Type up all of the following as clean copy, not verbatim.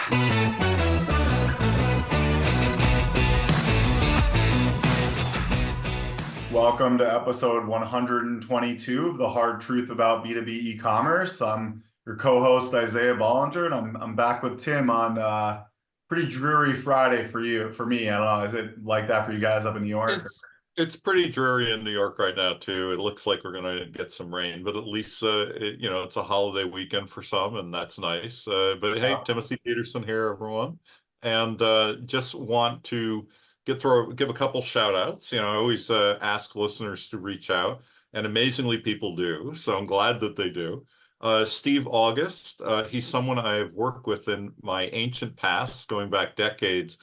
Welcome to episode 122 of the Hard Truth About B2B e-commerce. I'm your co-host Isaiah Bollinger, and I'm back with Tim on pretty dreary Friday for me. I don't know, is it like that for you guys up in New York? It's pretty dreary in New York right now too. It looks like we're going to get some rain, but at least it's a holiday weekend for some, and that's nice. But hey, Timothy Peterson here, everyone, and just want to give a couple shout outs. I always ask listeners to reach out, and amazingly people do. So I'm glad that they do. Steve August, he's someone I've worked with in my ancient past, going back decades.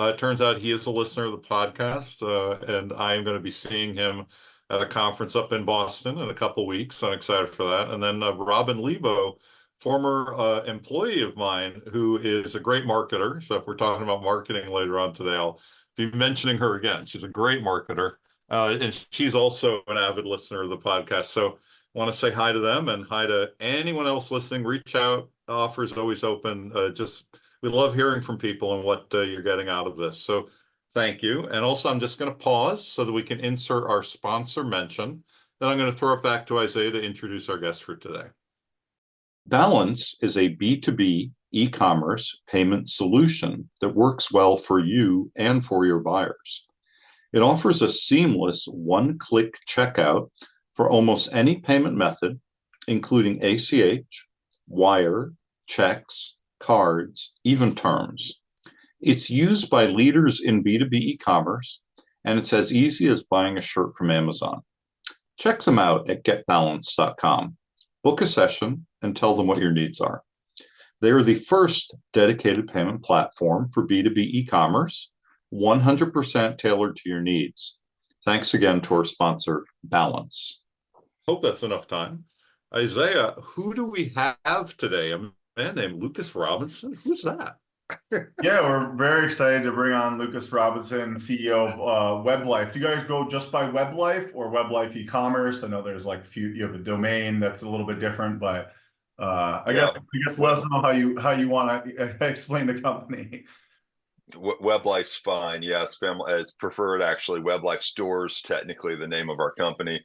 It turns out he is a listener of the podcast, and I am going to be seeing him at a conference up in Boston in a couple weeks. I'm excited for that. And then Robin Lebo, former employee of mine, who is a great marketer. So if we're talking about marketing later on today, I'll be mentioning her again. She's a great marketer, and she's also an avid listener of the podcast. So I want to say hi to them and hi to anyone else listening. Reach out. Offers always open. We love hearing from people and what you're getting out of this. So thank you. And also, I'm just going to pause so that we can insert our sponsor mention. Then I'm going to throw it back to Isaiah to introduce our guest for today. Balance is a B2B e-commerce payment solution that works well for you and for your buyers. It offers a seamless one-click checkout for almost any payment method, including ACH, wire, checks, cards, even terms. It's used by leaders in B2B e-commerce, and it's as easy as buying a shirt from Amazon. Check them out at getbalance.com. Book a session and tell them what your needs are. They are the first dedicated payment platform for B2B e-commerce, 100% tailored to your needs. Thanks again to our sponsor, Balance. Hope that's enough time. Isaiah, who do we have today? A man named Lucas Robinson? Who's that? Yeah, we're very excited to bring on Lucas Robinson, CEO of WebLife. Do you guys go just by WebLife or WebLife e-commerce? I know there's like you have a domain that's a little bit different, but I guess let us know how you want to explain the company. WebLife's fine. Yes, it's preferred actually. WebLife Stores, technically the name of our company.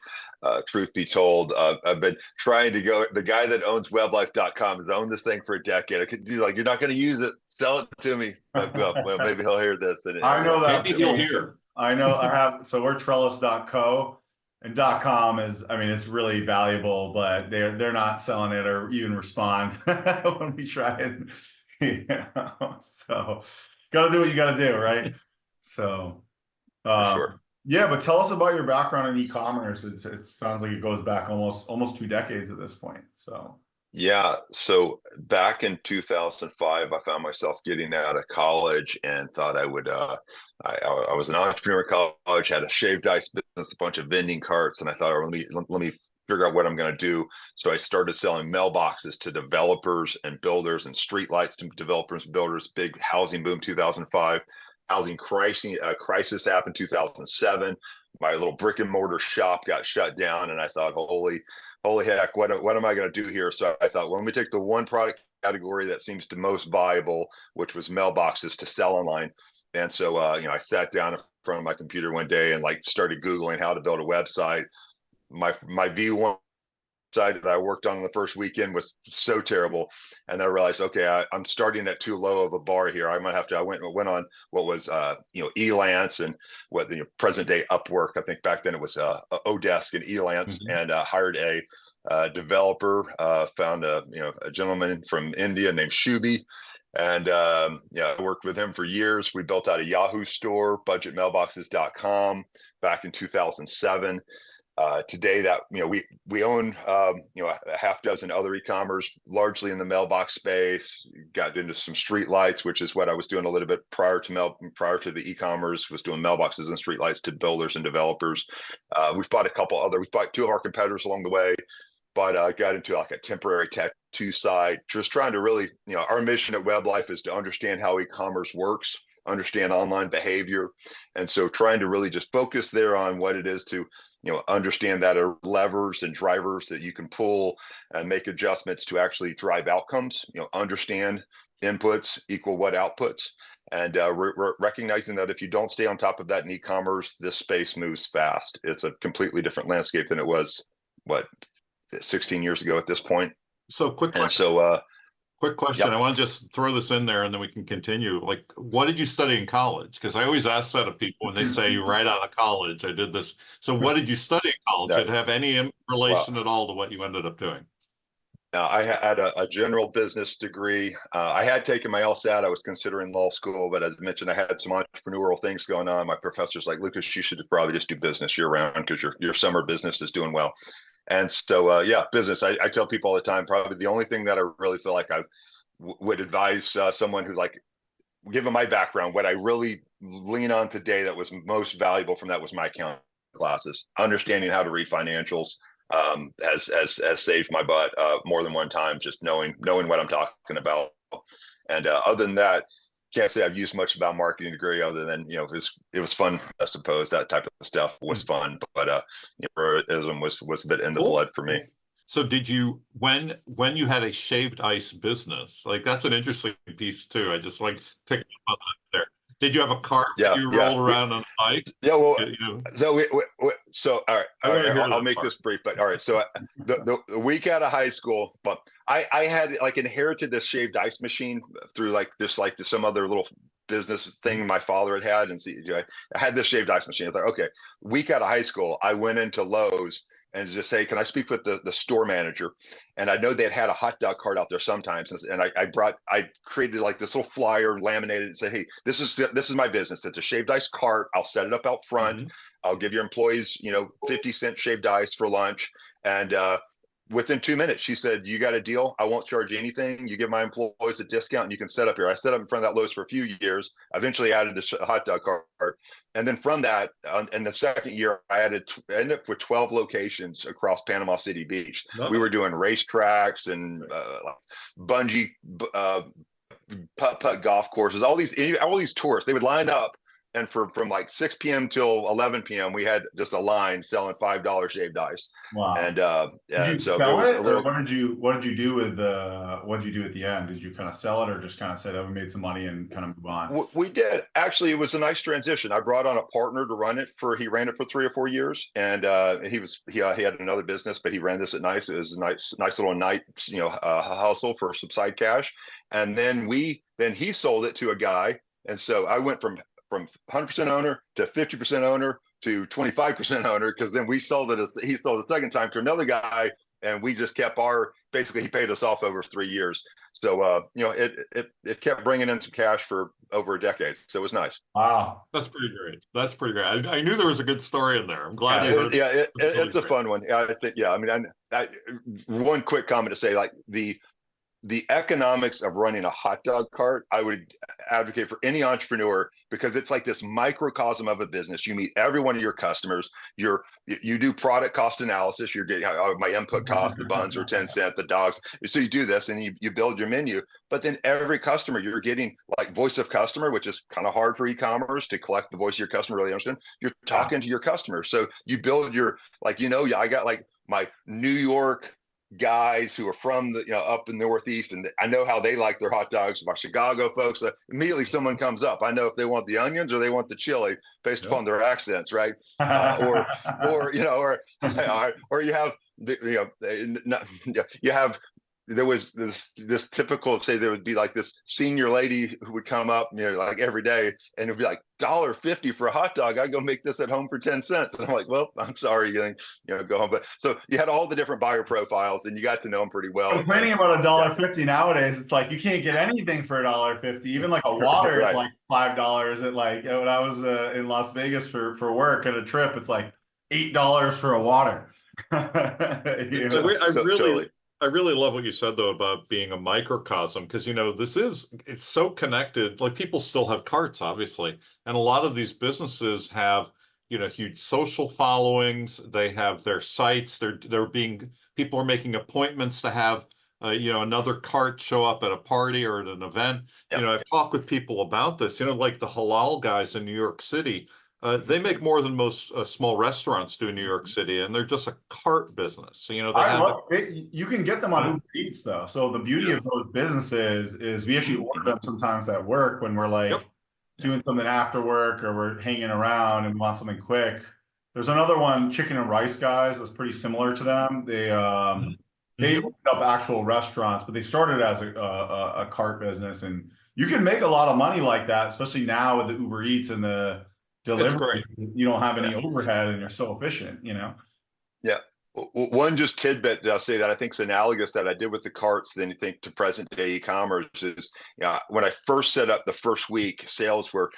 Truth be told, I've been trying to go. The guy that owns WebLife.com has owned this thing for a decade. I could do like, you're not going to use it. Sell it to me. Well, maybe he'll hear this. And I know that. Maybe he'll hear. I know. I have. So we're Trellis.co, and .com is. I mean, it's really valuable, but they're not selling it or even respond when we try it. So. Got to do what you got to do, right? So, sure. Yeah, but tell us about your background in e-commerce. It sounds like it goes back almost 2 decades at this point. So, yeah. So back in 2005, I found myself getting out of college and thought I would. I was an entrepreneur at college, had a shaved ice business, a bunch of vending carts, and I thought, let me figure out what I'm going to do. So I started selling mailboxes to developers and builders, and street lights to developers and builders. Big housing boom 2005, housing crisis happened 2007. My little brick and mortar shop got shut down, and I thought, holy heck, what am I going to do here? So I thought, well, let me take the one product category that seems the most viable, which was mailboxes, to sell online. And so I sat down in front of my computer one day and started Googling how to build a website. My V1 site that I worked on the first weekend was so terrible, and I realized, okay, I'm starting at too low of a bar here. I might have to. I went on what was Elance and what the present day Upwork. I think back then it was Odesk and Elance, and hired a developer. Found a gentleman from India named Shubi. And I worked with him for years. We built out a Yahoo store, budgetmailboxes.com, back in 2007. Today that we own a half dozen other e-commerce, largely in the mailbox space. Got into some street lights, which is what I was doing a little bit prior to the e-commerce. Was doing mailboxes and street lights to builders and developers. We've bought we've bought 2 of our competitors along the way, but got into like a temporary tattoo site. Just trying to really, our mission at WebLife is to understand how e-commerce works, understand online behavior, and so trying to really just focus there on what it is to understand that are levers and drivers that you can pull and make adjustments to actually drive outcomes. Understand inputs equal what outputs, and we're recognizing that if you don't stay on top of that in e-commerce, this space moves fast. It's a completely different landscape than it was, 16 years ago at this point. So quick And question. so, Quick question. yep. I want to just throw this in there and then we can continue. Like, what did you study in college? Because I always ask that of people when they say right out of college, I did this. So what did you study in college? Did it have any relation at all to what you ended up doing? I had a general business degree. I had taken my LSAT. I was considering law school, but as I mentioned, I had some entrepreneurial things going on. My professor's like, Lucas, you should probably just do business year round because your summer business is doing well. And so, yeah, business. I tell people all the time, probably the only thing that I really feel like I would advise someone who, like, given my background, what I really lean on today that was most valuable from that was my accounting classes. Understanding how to read financials has saved my butt more than one time, just knowing what I'm talking about. And other than that, can't say I've used much about marketing degree other than, it was fun. I suppose that type of stuff was fun, but tourism was a bit in the blood for me. So did you, when you had a shaved ice business, like that's an interesting piece too. I just like picked up on that there. Did you have a cart that you rolled around on a bike? Yeah, well, so all right, I'll make this brief, but all right. So the week out of high school, but I had like inherited this shaved ice machine through like some other little business thing my father had, and I had this shaved ice machine. I thought, okay, week out of high school, I went into Lowe's and just say, can I speak with the store manager? And I know they had a hot dog cart out there sometimes. And I created like this little flyer, laminated, and say, hey, this is my business. It's a shaved ice cart. I'll set it up out front. Mm-hmm. I'll give your employees, 50-cent shaved ice for lunch. And within 2 minutes, she said, you got a deal. I won't charge you anything. You give my employees a discount and you can set up here. I set up in front of that Lowe's for a few years. I eventually added this hot dog cart. And then from that, in the second year, I ended up with 12 locations across Panama City Beach. Oh. We were doing racetracks and bungee, putt golf courses, all these tourists. They would line up. And from like 6 p.m. till 11 p.m., we had just a line selling $5 shaved ice. Wow! And did you so sell it, or what did you do with what did you do at the end? Did you kind of sell it, or just kind of say that we made some money and kind of move on? We did. Actually, it was a nice transition. I brought on a partner to run it he ran it for 3 or 4 years, and he had another business, but he ran this at night. It was a nice little night hustle for some side cash, and then he sold it to a guy, and so I went from 100% owner to 50% owner to 25% owner, because then he sold it a second time to another guy, and we just kept basically he paid us off over 3 years. So it kept bringing in some cash for over a decade. So it was nice. Wow, that's pretty great. That's pretty great. I knew there was a good story in there. I'm glad you heard. Yeah, it's a fun one. I think. Yeah, I mean, one quick comment to say, like the economics of running a hot dog cart, I would advocate for any entrepreneur, because it's like this microcosm of a business. You meet every one of your customers. You do product cost analysis. You're getting my input cost, the buns are 10 cents, the dogs. So you do this and you build your menu. But then every customer, you're getting like voice of customer, which is kind of hard for e-commerce to collect the voice of your customer, really understand. You're talking to your customers. So you build your, I got like my New York guys who are from the up in the Northeast, and I know how they like their hot dogs. My Chicago folks, immediately someone comes up, I know if they want the onions or they want the chili based upon their accents, right? Or you have there was this typical, say there would be like this senior lady who would come up, like every day, and it'd be like $1.50 for a hot dog. I go make this at home for 10 cents. And I'm like, well, I'm sorry, go home. But so you had all the different buyer profiles, and you got to know them pretty well. Complaining about $1.50 nowadays, it's like you can't get anything for $1.50. Even like a water is like $5. At like when I was in Las Vegas for work at a trip, it's like $8 for a water. I really love what you said, though, about being a microcosm, because, it's so connected. Like, people still have carts, obviously. And a lot of these businesses have, huge social followings. They have their sites. People are making appointments to have, another cart show up at a party or at an event. Yep. I've talked with people about this, like the halal guys in New York City. They make more than most small restaurants do in New York City, and they're just a cart business. So, you know, they I had love it. You can get them on yeah, Uber Eats though. So the beauty yeah, of those businesses is we actually order them sometimes at work when we're yep, like doing something after work or we're hanging around and we want something quick. There's another one, Chicken and Rice Guys, that's pretty similar to them. mhm, They mhm. opened up actual restaurants, but they started as a cart business, and you can make a lot of money like that, especially now with the Uber Eats and the It's delivery. great. You don't have Yeah. any overhead, and you're so efficient. You know. Yeah. One just tidbit that I'll say that I think is analogous that I did with the carts, then you think to present day e-commerce is, when I first set up the first week, sales were,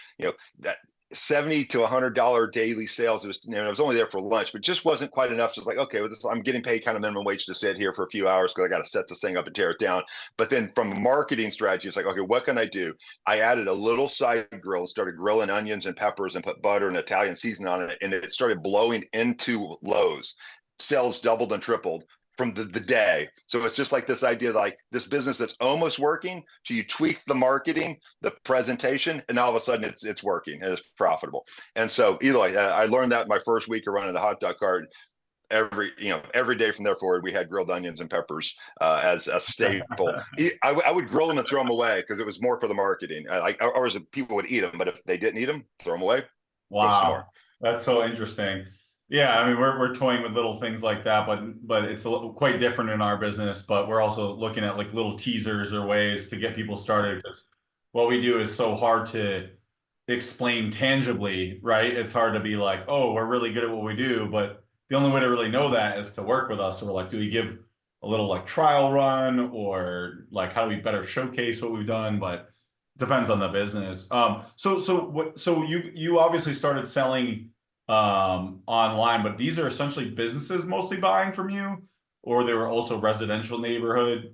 that 70 to $100 daily sales. It was, I was only there for lunch, but just wasn't quite enough. So it's like, okay, well, I'm getting paid kind of minimum wage to sit here for a few hours because I got to set this thing up and tear it down. But then from a marketing strategy, it's like, okay, what can I do? I added a little side grill, started grilling onions and peppers and put butter and Italian seasoning on it. And it started blowing into Lowe's. Sales doubled and tripled from the day. So it's just like this idea, like this business that's almost working. So you tweak the marketing, the presentation, and all of a sudden it's working and it's profitable. And so Eloy, I learned that my first week of running the hot dog cart. Every day from there forward, we had grilled onions and peppers as a staple. I would grill them and throw them away because it was more for the marketing. Or people would eat them, but if they didn't eat them, throw them away, go some more. Wow, that's so interesting. Yeah, I mean, we're toying with little things like that, but it's quite different in our business. But we're also looking at like little teasers or ways to get people started because what we do is so hard to explain tangibly, right? It's hard to be like, oh, we're really good at what we do, but the only way to really know that is to work with us. So we're like, do we give a little like trial run or like how do we better showcase what we've done? But depends on the business. So you obviously started selling online, but these are essentially businesses mostly buying from you, or they were also residential neighborhood,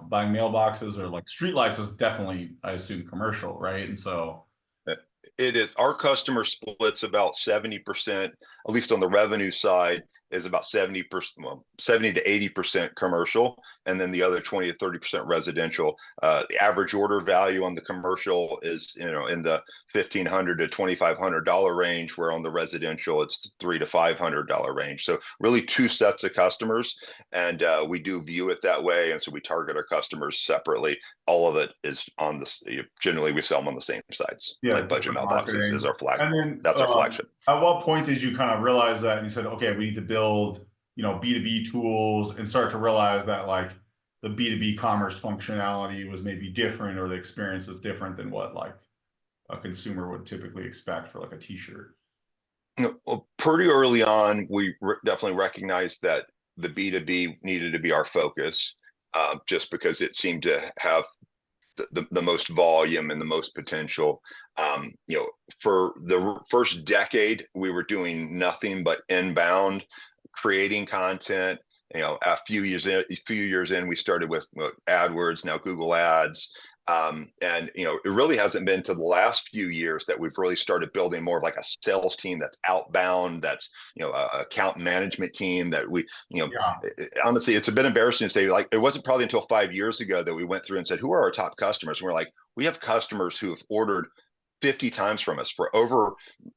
buying mailboxes or like streetlights is definitely, I assume, commercial, right? And so It is. Our customer splits about 70%, at least on the revenue side, is about 70%, well, 70 to 80% commercial, and then the other 20 to 30% residential. The average order value on the commercial is, in the $1,500 to $2,500 range, where on the residential it's $300 to $500 range. So really two sets of customers, and we do view it that way, and so we target our customers separately. All of it is on this. Generally, we sell them on the same sites. yeah, Like budget different mailboxes is marketing. our flag. And then That's our flagship. at what point did you kind of realize that and you said, okay, we need to build, B2B tools and start to realize that like the B2B commerce functionality was maybe different or the experience was different than what like a consumer would typically expect for like a t-shirt? Well, pretty early on, we definitely recognized that the B2B needed to be our focus, just because it seemed to have the most volume and the most potential. For the first decade, we were doing nothing but inbound, creating content. A few years in, we started with AdWords, now Google Ads. And it really hasn't been to the last few years that we've really started building more of like a sales team that's outbound, that's a account management team that we Yeah. honestly, it's a bit embarrassing to say, like, it wasn't probably until 5 years ago that we went through and said, who are our top customers? And we're like, we have customers who have ordered 50 times from us for over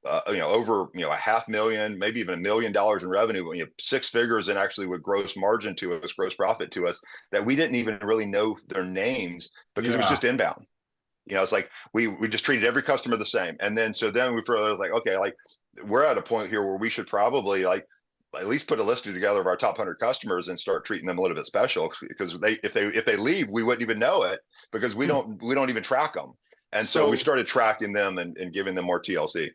a half million, maybe even $1 million in revenue, six figures, and actually with gross margin to us, gross profit to us, that we didn't even really know their names because it was Yeah. just inbound. It's like we just treated every customer the same. And then we realized, like, okay, like we're at a point here where we should probably like at least put a list together of our top 100 customers and start treating them a little bit special, because if they leave, we wouldn't even know it because we don't even track them. And so we So, started tracking them and giving them more TLC.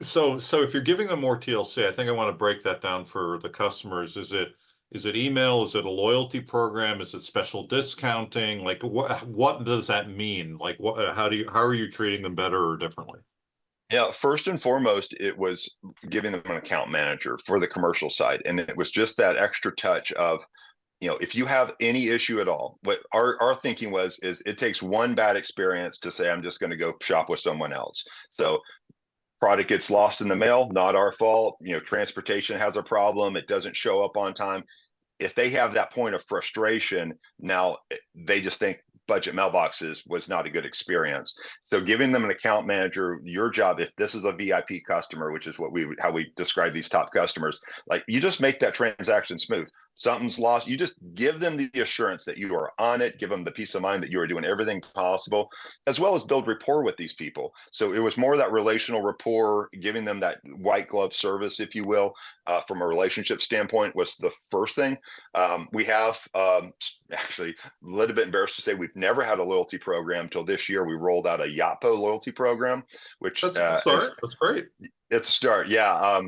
so if you're giving them more TLC, I think I want to break that down for the customers. Is it email? Is it a loyalty program? Is it special discounting? Like what does that mean? Like how are you treating them better or differently? Yeah, first and foremost, it was giving them an account manager for the commercial side. And it was just that extra touch of, if you have any issue at all, what our thinking is it takes one bad experience to say, I'm just going to go shop with someone else. So product gets lost in the mail, not our fault. Transportation has a problem. It doesn't show up on time. If they have that point of frustration, now they just think budget mailboxes was not a good experience. So giving them an account manager, your job, if this is a VIP customer, which is how we describe these top customers, like you just make that transaction smooth. Something's lost, you just give them the assurance that you are on it, give them the peace of mind that you are doing everything possible, as well as build rapport with these people. So it was more that relational rapport, giving them that white glove service, if you will, from a relationship standpoint was the first thing. We have actually a little bit embarrassed to say we've never had a loyalty program until this year. We rolled out a Yotpo loyalty program, which That's a start. That's great. It's a start, yeah.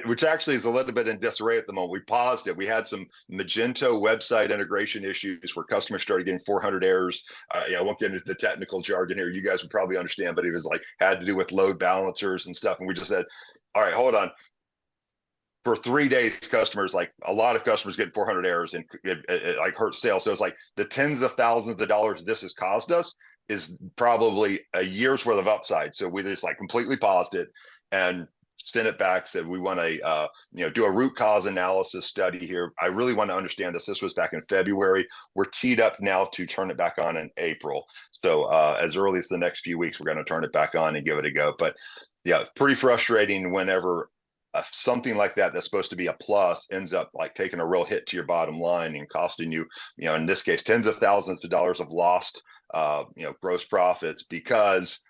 Which actually is a little bit in disarray at the moment. We paused it. We had some Magento website integration issues where customers started getting 400 errors. I won't get into the technical jargon here. You guys would probably understand, but it was like had to do with load balancers and stuff. And we just said, all right, hold on. For 3 days, a lot of customers get 400 errors, and it like hurt sales. So it's like the tens of thousands of dollars this has caused us is probably a year's worth of upside. So we just like completely paused it and sent it back, said we want to do a root cause analysis study here. I really want to understand this. This was back in February. We're teed up now to turn it back on in April. So as early as the next few weeks, we're going to turn it back on and give it a go. But yeah, pretty frustrating whenever something like that's supposed to be a plus ends up like taking a real hit to your bottom line and costing you, in this case, tens of thousands of dollars of lost, gross profits because,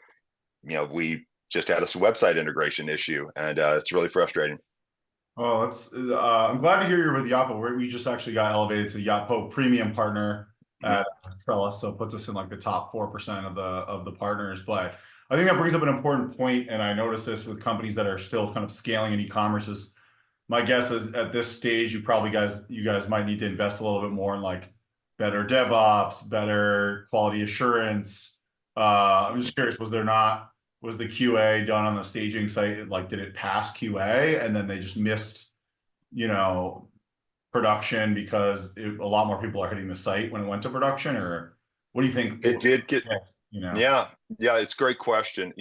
we just had a website integration issue, and it's really frustrating. Oh, I'm glad to hear you're with Yotpo. We just actually got elevated to Yotpo premium partner at Trellis, so it puts us in like the top 4% of the partners. But I think that brings up an important point, and I notice this with companies that are still kind of scaling in e-commerce. Is my guess is at this stage, you guys might need to invest a little bit more in like better DevOps, better quality assurance. I'm just curious, was the QA done on the staging site? Like, did it pass QA and then they just missed, production because a lot more people are hitting the site when it went to production? Or what do you think? It did get, yeah, it's a great question.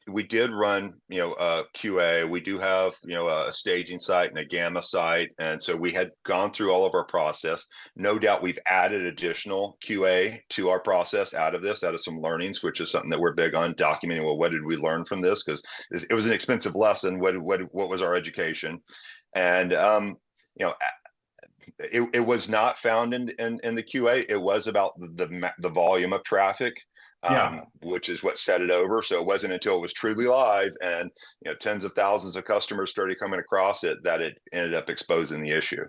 We did run, QA. We do have, a staging site and a Gamma site. And so we had gone through all of our process. No doubt we've added additional QA to our process out of some learnings, which is something that we're big on documenting. Well, what did we learn from this? Because it was an expensive lesson. What was our education? And, it was not found in the QA. It was about the volume of traffic. Which is what set it over. So it wasn't until it was truly live and tens of thousands of customers started coming across it that it ended up exposing the issue.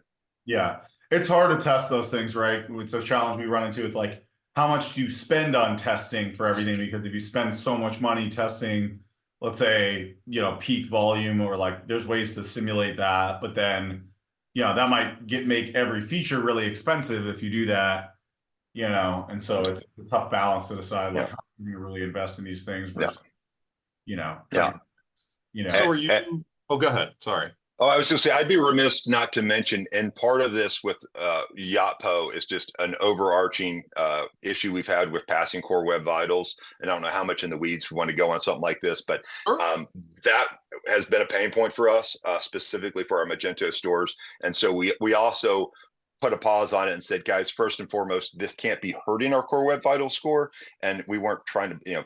Yeah, it's hard to test those things, right? It's a challenge we run into. It's like, how much do you spend on testing for everything? Because if you spend so much money testing, let's say, peak volume, or like there's ways to simulate that, but then, that might make every feature really expensive if you do that. And so it's a tough balance to decide like how you really invest in these things versus, So are you? Oh, go ahead. Sorry. Oh, I was going to say, I'd be remiss not to mention, and part of this with Yotpo is just an overarching issue we've had with passing core web vitals. And I don't know how much in the weeds we want to go on something like this, but that has been a pain point for us, specifically for our Magento stores. And so we also put a pause on it and said, guys, first and foremost, this can't be hurting our core web vital score. And we weren't trying to,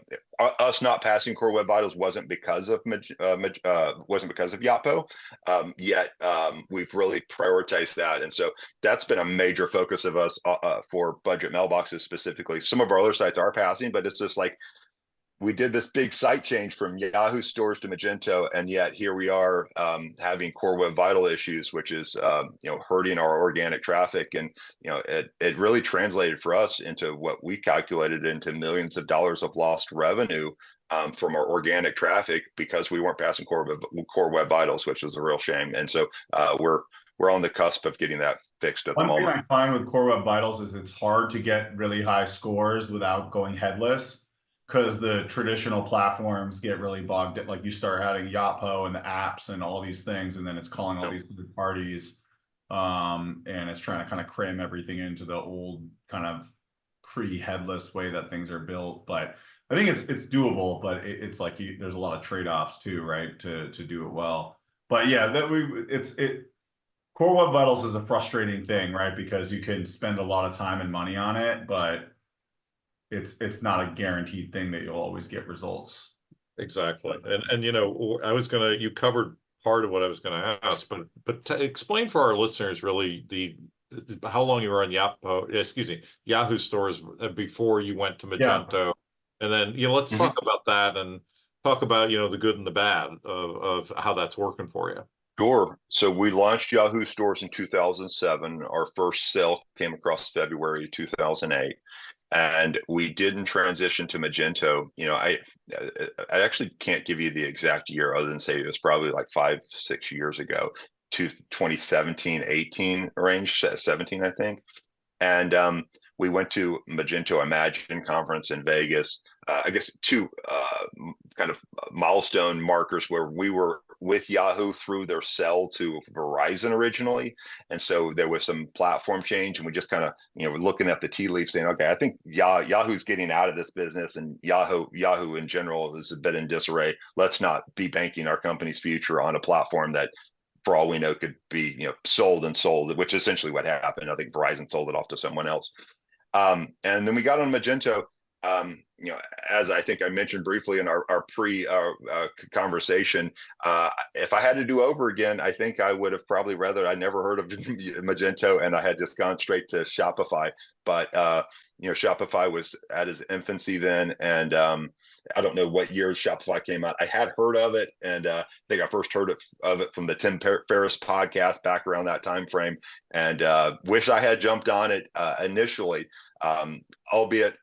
us not passing core web vitals wasn't because of Yotpo. Yet we've really prioritized that. And so that's been a major focus of us for budget mailboxes specifically. Some of our other sites are passing, but it's just like, we did this big site change from Yahoo stores to Magento, and yet here we are having core web vital issues, which is hurting our organic traffic. And it really translated for us into what we calculated into millions of dollars of lost revenue from our organic traffic because we weren't passing core web vitals, which was a real shame. And so we're on the cusp of getting that fixed at the moment. One thing I find with core web vitals is it's hard to get really high scores without going headless, because the traditional platforms get really bogged in. Like you start adding Yotpo and the apps and all these things, and then it's calling all these third parties, and it's trying to kind of cram everything into the old kind of pre-headless way that things are built. But I think it's doable, but it's like there's a lot of trade-offs too, right, to do it well. But yeah, core web vitals is a frustrating thing, right, because you can spend a lot of time and money on it, but it's not a guaranteed thing that you'll always get results. Exactly. And you covered part of what I was gonna ask, but explain for our listeners really the how long you were on Yahoo stores before you went to Yeah. Magento. And then, let's Mhm. talk about that and talk about, the good and the bad of how that's working for you. Sure. So we launched Yahoo Stores in 2007. Our first sale came across February 2008, and we didn't transition to Magento. I actually can't give you the exact year other than say it was probably like 5, 6 years ago, to 2017, 18 range, 17, I think. And we went to Magento Imagine conference in Vegas. I guess two kind of milestone markers where we were with Yahoo through their sell to Verizon originally, and so there was some platform change, and we just kind of were looking at the tea leaves, saying, okay, I think Yahoo's getting out of this business, and Yahoo in general is a bit in disarray. Let's not be banking our company's future on a platform that, for all we know, could be sold and sold, which is essentially what happened. I think Verizon sold it off to someone else. And then we got on Magento. As I think I mentioned briefly in our pre conversation, if I had to do over again, I think I would have probably rather I never heard of Magento and I had just gone straight to Shopify. But Shopify was at its infancy then, and I don't know what year Shopify came out. I had heard of it, and I think I first heard of it from the Tim Ferriss podcast back around that time frame, and wish I had jumped on it initially, albeit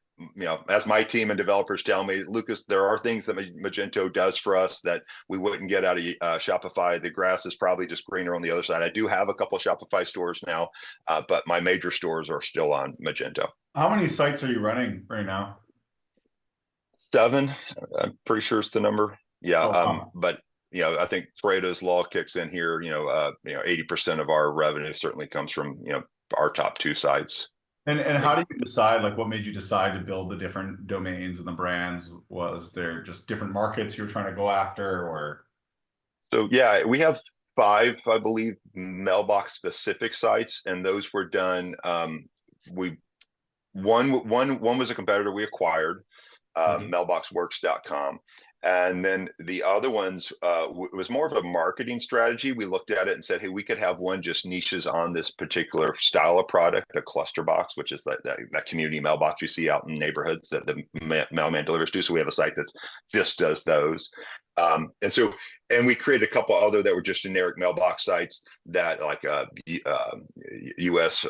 as my team and developers tell me, Lucas, there are things that Magento does for us that we wouldn't get out of Shopify. The grass is probably just greener on the other side. I do have a couple of Shopify stores now, but my major stores are still on Magento. How many sites are you running right now? 7, I'm pretty sure it's the number. Yeah, Oh, wow. but I think Pareto's law kicks in here. 80% of our revenue certainly comes from our top 2 sites. And how do you decide, like, what made you decide to build the different domains and the brands? Was there just different markets you were trying to go after, or? So yeah, we have 5, I believe, mailbox specific sites, and those were done. We one was a competitor we acquired, mailboxworks.com. And then the other ones, it was more of a marketing strategy. We looked at it and said, hey, we could have one just niches on this particular style of product, a cluster box, which is that community mailbox you see out in neighborhoods that the mailman delivers to. So we have a site that just does those. And we created a couple other that were just generic mailbox sites that like US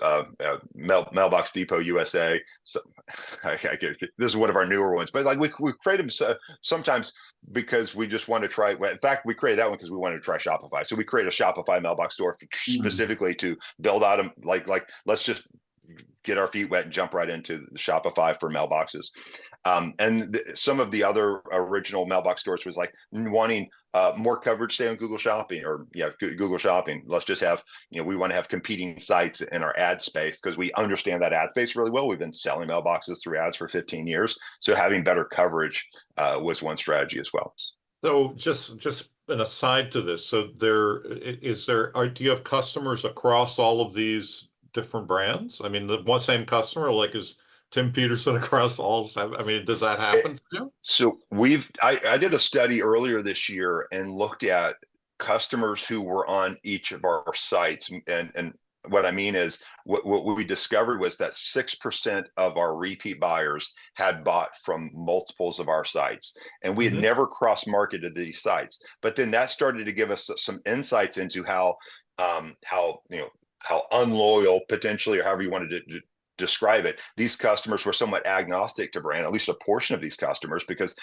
Mailbox Depot USA. So this is one of our newer ones, but like we create them sometimes because we just want to try. In fact, we created that one because we wanted to try Shopify. So we created a Shopify mailbox store specifically to build out like let's just get our feet wet and jump right into the Shopify for mailboxes. And some of the other original mailbox stores was like wanting more coverage, say on Google Shopping Google Shopping. Let's just have, we want to have competing sites in our ad space because we understand that ad space really well. We've been selling mailboxes through ads for 15 years. So having better coverage was one strategy as well. So just an aside to this, so do you have customers across all of these different brands? I mean, the one same customer, like is Tim Peterson across all 7? I mean, does that happen for you? So I did a study earlier this year and looked at customers who were on each of our sites. And what I mean is what we discovered was that 6% of our repeat buyers had bought from multiples of our sites. And we had never cross-marketed these sites. But then that started to give us some insights into how unloyal potentially, or however you wanted to describe it, these customers were somewhat agnostic to brand, at least a portion of these customers, because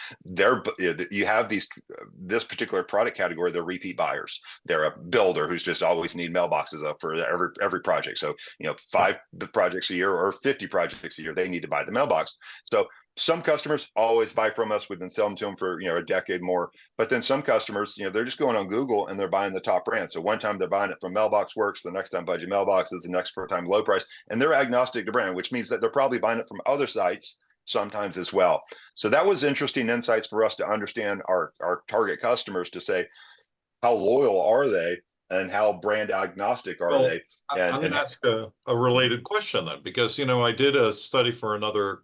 you have this particular product category, they're repeat buyers. They're a builder who's just always need mailboxes up for every project. So 5 projects a year or 50 projects a year, they need to buy the mailbox. So some customers always buy from us. We've been selling to them for a decade more. But then some customers, they're just going on Google and they're buying the top brand. So one time they're buying it from Mailboxworks, the next time Budget Mailboxes, the next time Low Price, and they're agnostic to brand, which means that they're probably buying it from other sites sometimes as well. So that was interesting insights for us to understand our target customers, to say how loyal are they. and how brand agnostic are Well, they? I'm going to ask a related question then, because, I did a study for another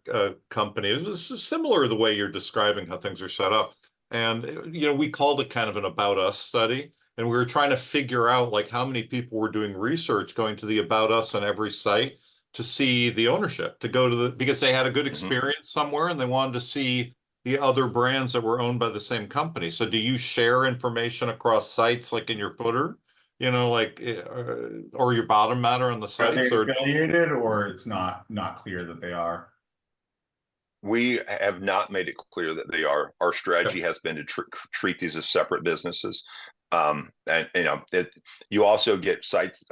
company. It was similar to the way you're describing how things are set up. And, we called it kind of an about us study. And we were trying to figure out like how many people were doing research going to the about us on every site to see the ownership, to go to because they had a good experience somewhere and they wanted to see the other brands that were owned by the same company. So do you share information across sites like in your footer? Or your bottom matter on the Are they sites, or affiliated, or it's not clear that they are? We have not made it clear that they are. Our strategy has been to treat these as separate businesses. And you also get sites,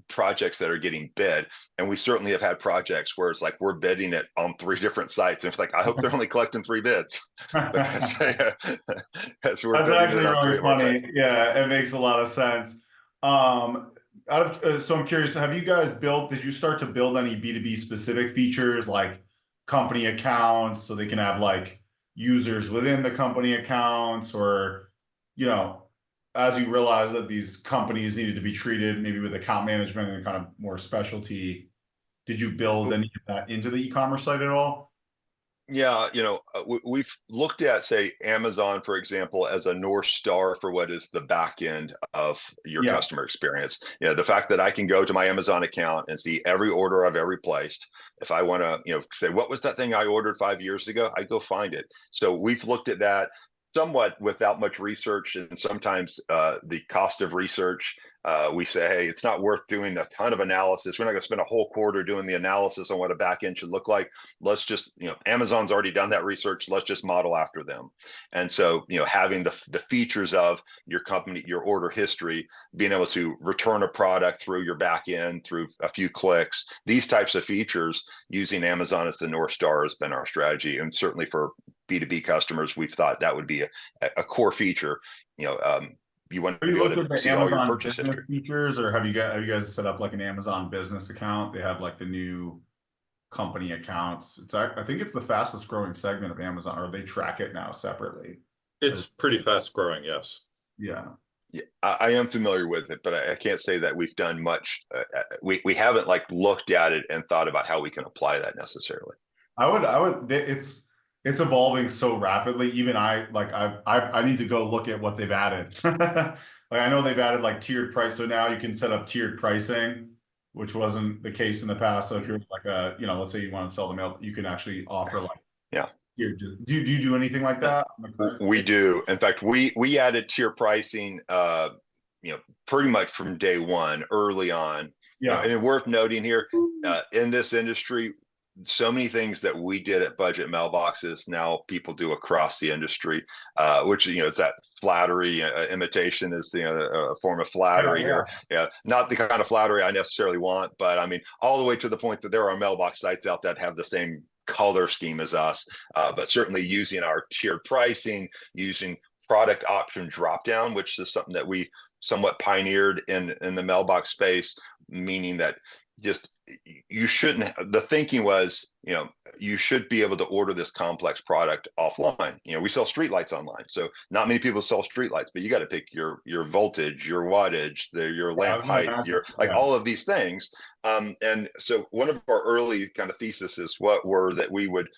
projects that are getting bid, and we certainly have had projects where it's like we're bidding it on 3 different sites. And it's like, I hope they're only collecting 3 bids because as we're That's bidding actually it on 3 really of our sites. funny. Yeah, it makes a lot of sense. So I'm curious, did you start to build any B2B specific features like company accounts so they can have like users within the company accounts, or, as you realize that these companies needed to be treated maybe with account management and kind of more specialty, did you build any of that into the e-commerce site at all? Yeah, we've looked at, say, Amazon, for example, as a North Star for what is the back end of your Yeah. customer experience. The fact that I can go to my Amazon account and see every order I've ever placed. If I want to, say, what was that thing I ordered 5 years ago? I go find it. So we've looked at that somewhat without much research, and sometimes the cost of research, we say, hey, it's not worth doing a ton of analysis. We're not going to spend a whole quarter doing the analysis on what a back end should look like. Let's just, Amazon's already done that research. Let's just model after them. And so, having the features of your company, your order history, being able to return a product through your back end, through a few clicks, these types of features, using Amazon as the North Star has been our strategy. And certainly for B2B customers, we've thought that would be a core feature. You want to Have be you able looked at to the see all your Amazon purchase business history. features, or have you guys set up like an Amazon business account? They have like the new company accounts. I think it's the fastest growing segment of Amazon, or they track it now separately. it's pretty fast growing, yes. Yeah. Yeah, I am familiar with it, but I can't say that we've done much. We haven't like looked at it and thought about how we can apply that necessarily. It's evolving so rapidly. Even I need to go look at what they've added. Like I know they've added like tiered price. So now you can set up tiered pricing, which wasn't the case in the past. So if you're like let's say you want to sell the mail, you can actually offer like, Yeah. here, do you do anything like that on the current We site? do. In fact, we added tier pricing, pretty much from day one, early on. Yeah. And worth noting here, in this industry, so many things that we did at Budget Mailboxes now people do across the industry, which it's that flattery, imitation is a form of flattery Yeah, here. Yeah, not the kind of flattery I necessarily want, but I mean all the way to the point that there are mailbox sites out that have the same color scheme as us, but certainly using our tiered pricing, using product option drop down, which is something that we somewhat pioneered in the mailbox space, meaning that just you shouldn't, the thinking was, you should be able to order this complex product offline. We sell streetlights online, so not many people sell streetlights, but you got to pick your voltage, your wattage, your lamp height, your all of these things. And so one of our early kind of theses were that we would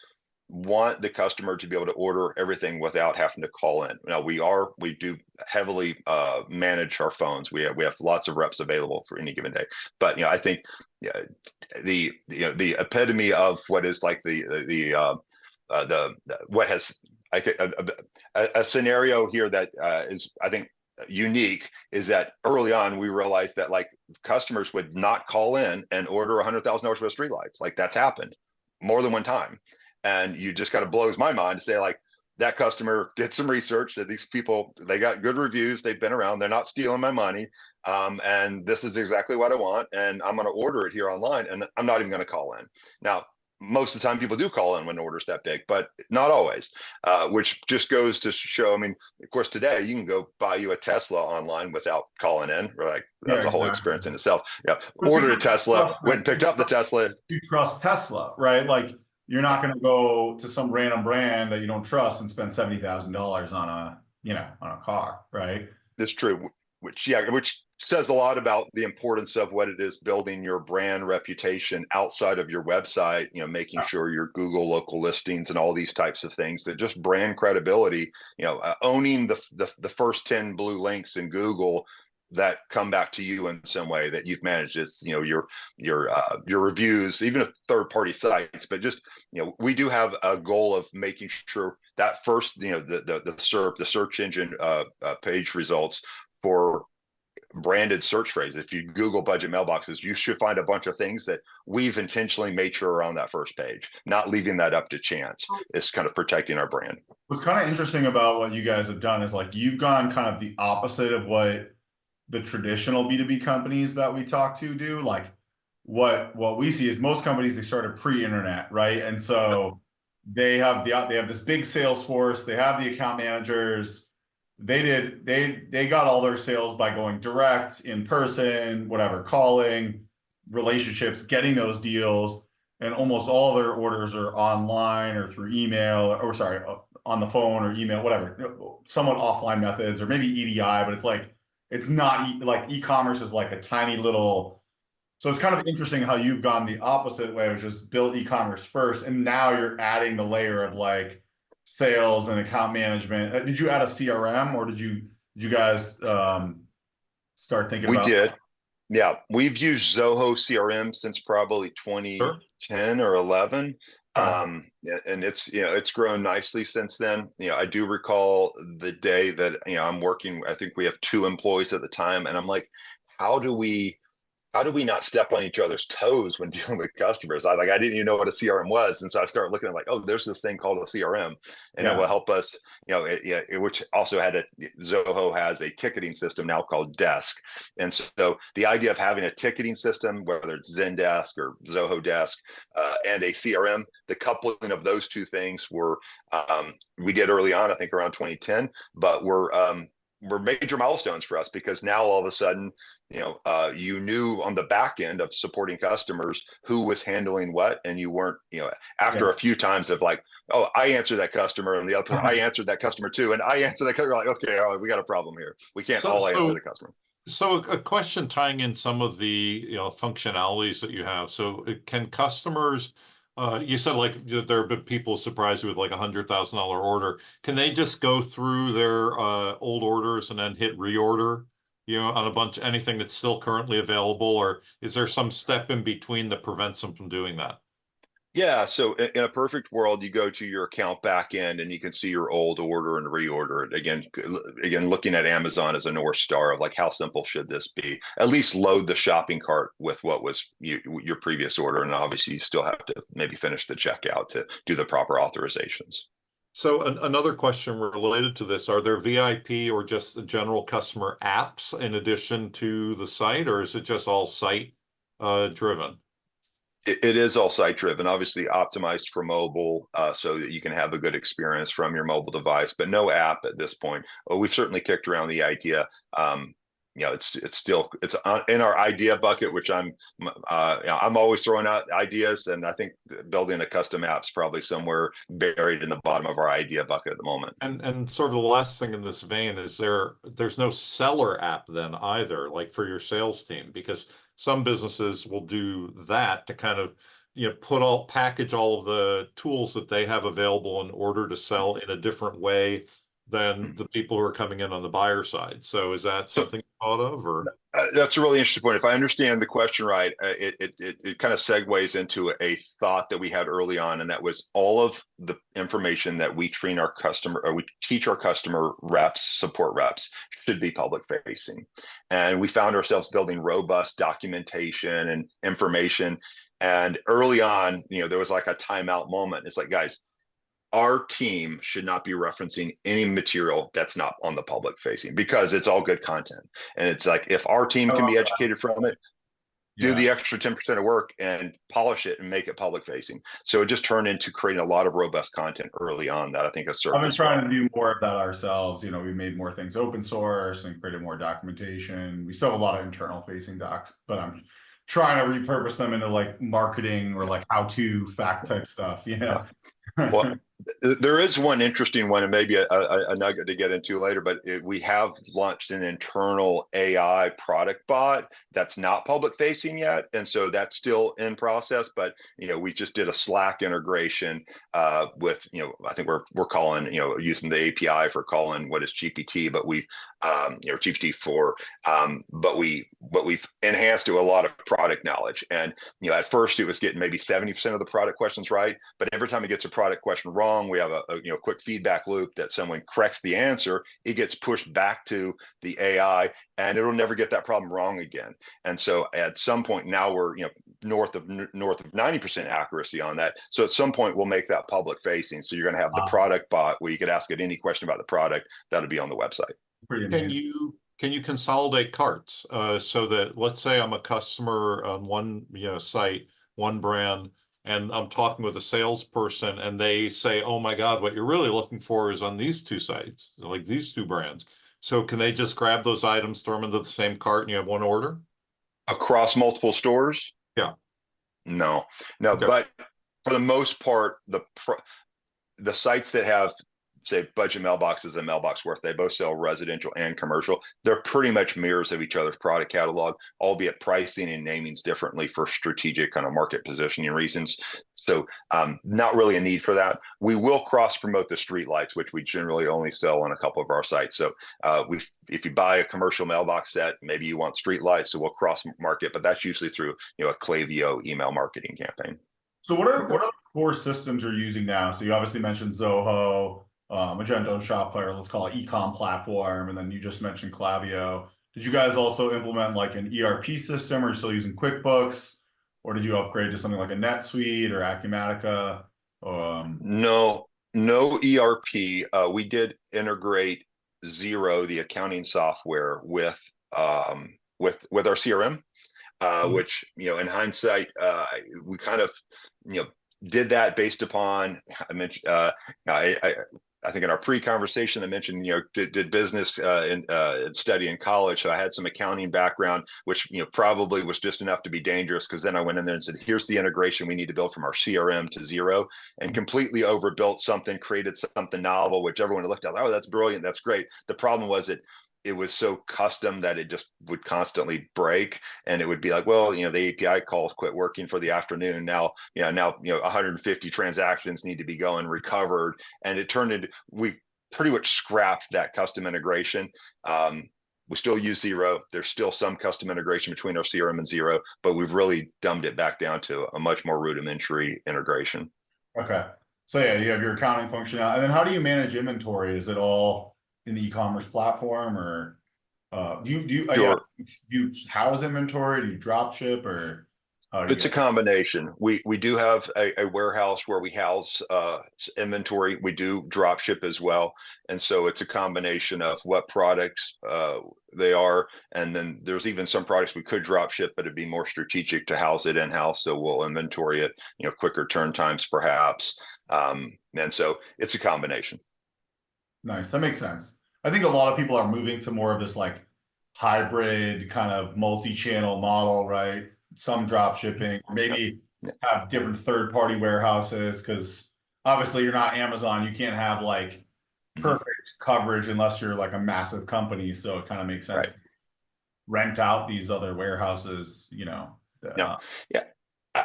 want the customer to be able to order everything without having to call in. Now we do heavily manage our phones. We have lots of reps available for any given day. But I think the epitome of what is like the what has I think a scenario here that is I think unique is that early on we realized that like customers would not call in and order $100,000 worth of streetlights. Like that's happened more than one time. And you just kind of blows my mind to say like that customer did some research, that these people, they got good reviews, they've been around, they're not stealing my money, and this is exactly what I want, and I'm going to order it here online, and I'm not even going to call in. Now, most of the time people do call in when orders that big, but not always, which just goes to show, I mean, of course, today you can go buy you a Tesla online without calling in. We're like, that's a whole experience in itself. Yeah. Ordered a Tesla, went and picked up the Tesla. You trust Tesla, right? Like you're not going to go to some random brand that you don't trust and spend $70,000 on a car, right? That's true. Which says a lot about the importance of what it is building your brand reputation outside of your website, making sure your Google local listings and all these types of things, that just brand credibility, owning the first 10 blue links in Google that come back to you in some way that you've managed. It's your reviews, even if third-party sites, but just we do have a goal of making sure that first the search engine page results for branded search phrase. If you Google budget mailboxes, you should find a bunch of things that we've intentionally made sure are on that first page, not leaving that up to chance. It's kind of protecting our brand. What's kind of interesting about what you guys have done is like you've gone kind of the opposite of what the traditional B2B companies that we talk to do. Like what we see is most companies, they started pre-internet, right? And so they have this big sales force, they have the account managers. They got all their sales by going direct, in person, whatever, calling, relationships, getting those deals, and almost all their orders are online or through email, or sorry, on the phone or email, whatever, somewhat offline methods, or maybe EDI, but it's like it's not like e-commerce is like a tiny little. So it's kind of interesting how you've gone the opposite way, which is build e-commerce first, and now you're adding the layer of like sales and account management. Did you add a CRM, or did you guys start thinking We about? did. Yeah, we've used Zoho CRM since probably 2010 or 11. And it's grown nicely since then. I do recall the day that I'm working. I think we have 2 employees at the time, and I'm like, how do we not step on each other's toes when dealing with customers? I didn't even know what a CRM was. And so I started looking at like, oh, there's this thing called a CRM, and it will help us, which also Zoho has a ticketing system now called Desk. And so the idea of having a ticketing system, whether it's Zendesk or Zoho Desk, and a CRM, the coupling of those 2 things we did early on, I think around 2010, but were major milestones for us, because now all of a sudden, you knew on the back end of supporting customers who was handling what, and you weren't, after a few times of like, oh, I answered that customer, and the other, I answered that customer too, and I answered that customer, like, okay, all right, we got a problem here. We can't all answer the customer. So a question tying in some of the functionalities that you have. So can customers, you said like there have been people surprised with like $100,000 order. Can they just go through their old orders and then hit reorder, on a bunch, anything that's still currently available, or is there some step in between that prevents them from doing that? Yeah, so in a perfect world, you go to your account back end and you can see your old order and reorder it. Again, looking at Amazon as a North Star of like, how simple should this be? At least load the shopping cart with what was your previous order. And obviously you still have to maybe finish the checkout to do the proper authorizations. So another question related to this, are there VIP or just the general customer apps in addition to the site, or is it just all site driven? It is all site driven, obviously optimized for mobile, so that you can have a good experience from your mobile device, but no app at this point. We've certainly kicked around the idea. It's in our idea bucket, which I'm always throwing out ideas, and I think building a custom app's probably somewhere buried in the bottom of our idea bucket at the moment. And sort of the last thing in this vein is there's no seller app then either, like for your sales team, because some businesses will do that to kind of package all of the tools that they have available in order to sell in a different way than the people who are coming in on the buyer side. So is that something you thought of, or? That's a really interesting point. If I understand the question right, it kind of segues into a thought that we had early on, and that was all of the information that we train our customer, or we teach our customer reps, support reps, should be public facing. And we found ourselves building robust documentation and information. And early on, there was like a timeout moment. It's like, guys, our team should not be referencing any material that's not on the public facing, because it's all good content. And it's like, if our team can be educated from it, do the extra 10% of work and polish it and make it public facing. So it just turned into creating a lot of robust content early on that I think has served. I've been trying to do more of that ourselves. We made more things open source and created more documentation. We still have a lot of internal facing docs, but I'm trying to repurpose them into like marketing or like how-to fact type stuff. Well, there is one interesting one, and maybe a nugget to get into later, but we have launched an internal AI product bot that's not public facing yet. And so that's still in process, but we just did a Slack integration with, I think we're calling, using the API for calling what is GPT, but we've, GPT-4, but we've enhanced to a lot of product knowledge. And, at first it was getting maybe 70% of the product questions right, but every time it gets a product question wrong, we have a quick feedback loop that someone corrects the answer, it gets pushed back to the AI, and it'll never get that problem wrong again. And so at some point now we're north of 90% accuracy on that. So at some point we'll make that public facing. So you're going to have the product bot where you could ask it any question about the product that'll be on the website. Pretty Can amazing. you consolidate carts so that, let's say I'm a customer on one site, one brand, and I'm talking with a salesperson and they say, oh my God, what you're really looking for is on these two sites, like these two brands. So can they just grab those items, throw them into the same cart, and you have one order? Across multiple stores? Yeah. No, Okay. but for the most part, the sites that have, say, budget mailboxes and mailbox worth, they both sell residential and commercial. They're pretty much mirrors of each other's product catalog, albeit pricing and namings differently for strategic kind of market positioning reasons. So not really a need for that. We will cross promote the street lights, which we generally only sell on a couple of our sites. So if you buy a commercial mailbox set, maybe you want street lights, so we'll cross market, but that's usually through a Klaviyo email marketing campaign. So what are the core systems you're using now? So you obviously mentioned Zoho, Magento, Shopify, let's call it e-com platform, and then you just mentioned Klaviyo. Did you guys also implement like an ERP system, or are you still using QuickBooks, or did you upgrade to something like a NetSuite or Acumatica? No ERP. We did integrate Xero, the accounting software, with our CRM, which in hindsight we kind of did that based upon, I mentioned, I think in our pre-conversation I mentioned, did business and study in college. So I had some accounting background, which probably was just enough to be dangerous, because then I went in there and said, here's the integration we need to build from our CRM to Xero, and completely overbuilt something, created something novel, which everyone looked at, oh, that's brilliant, that's great. The problem was it was so custom that it just would constantly break, and it would be like, well, the API calls quit working for the afternoon. Now 150 transactions need to be going recovered. And it turned into, we pretty much scrapped that custom integration. We still use Xero. There's still some custom integration between our CRM and Xero, but we've really dumbed it back down to a much more rudimentary integration. Okay. So yeah, you have your accounting function out. And then how do you manage inventory? Is it all in the e-commerce platform, or do you house inventory? Do you drop ship, or it's a combination. We do have a warehouse where we house inventory. We do drop ship as well, and so it's a combination of what products they are, and then there's even some products we could drop ship, but it'd be more strategic to house it in house. So we'll inventory it, quicker turn times perhaps, and so it's a combination. Nice. That makes sense. I think a lot of people are moving to more of this like hybrid kind of multi-channel model, right? Some drop shipping, or maybe have different third-party warehouses, because obviously you're not Amazon. You can't have like perfect coverage unless you're like a massive company. So it kind of makes sense to rent out these other warehouses, Yeah.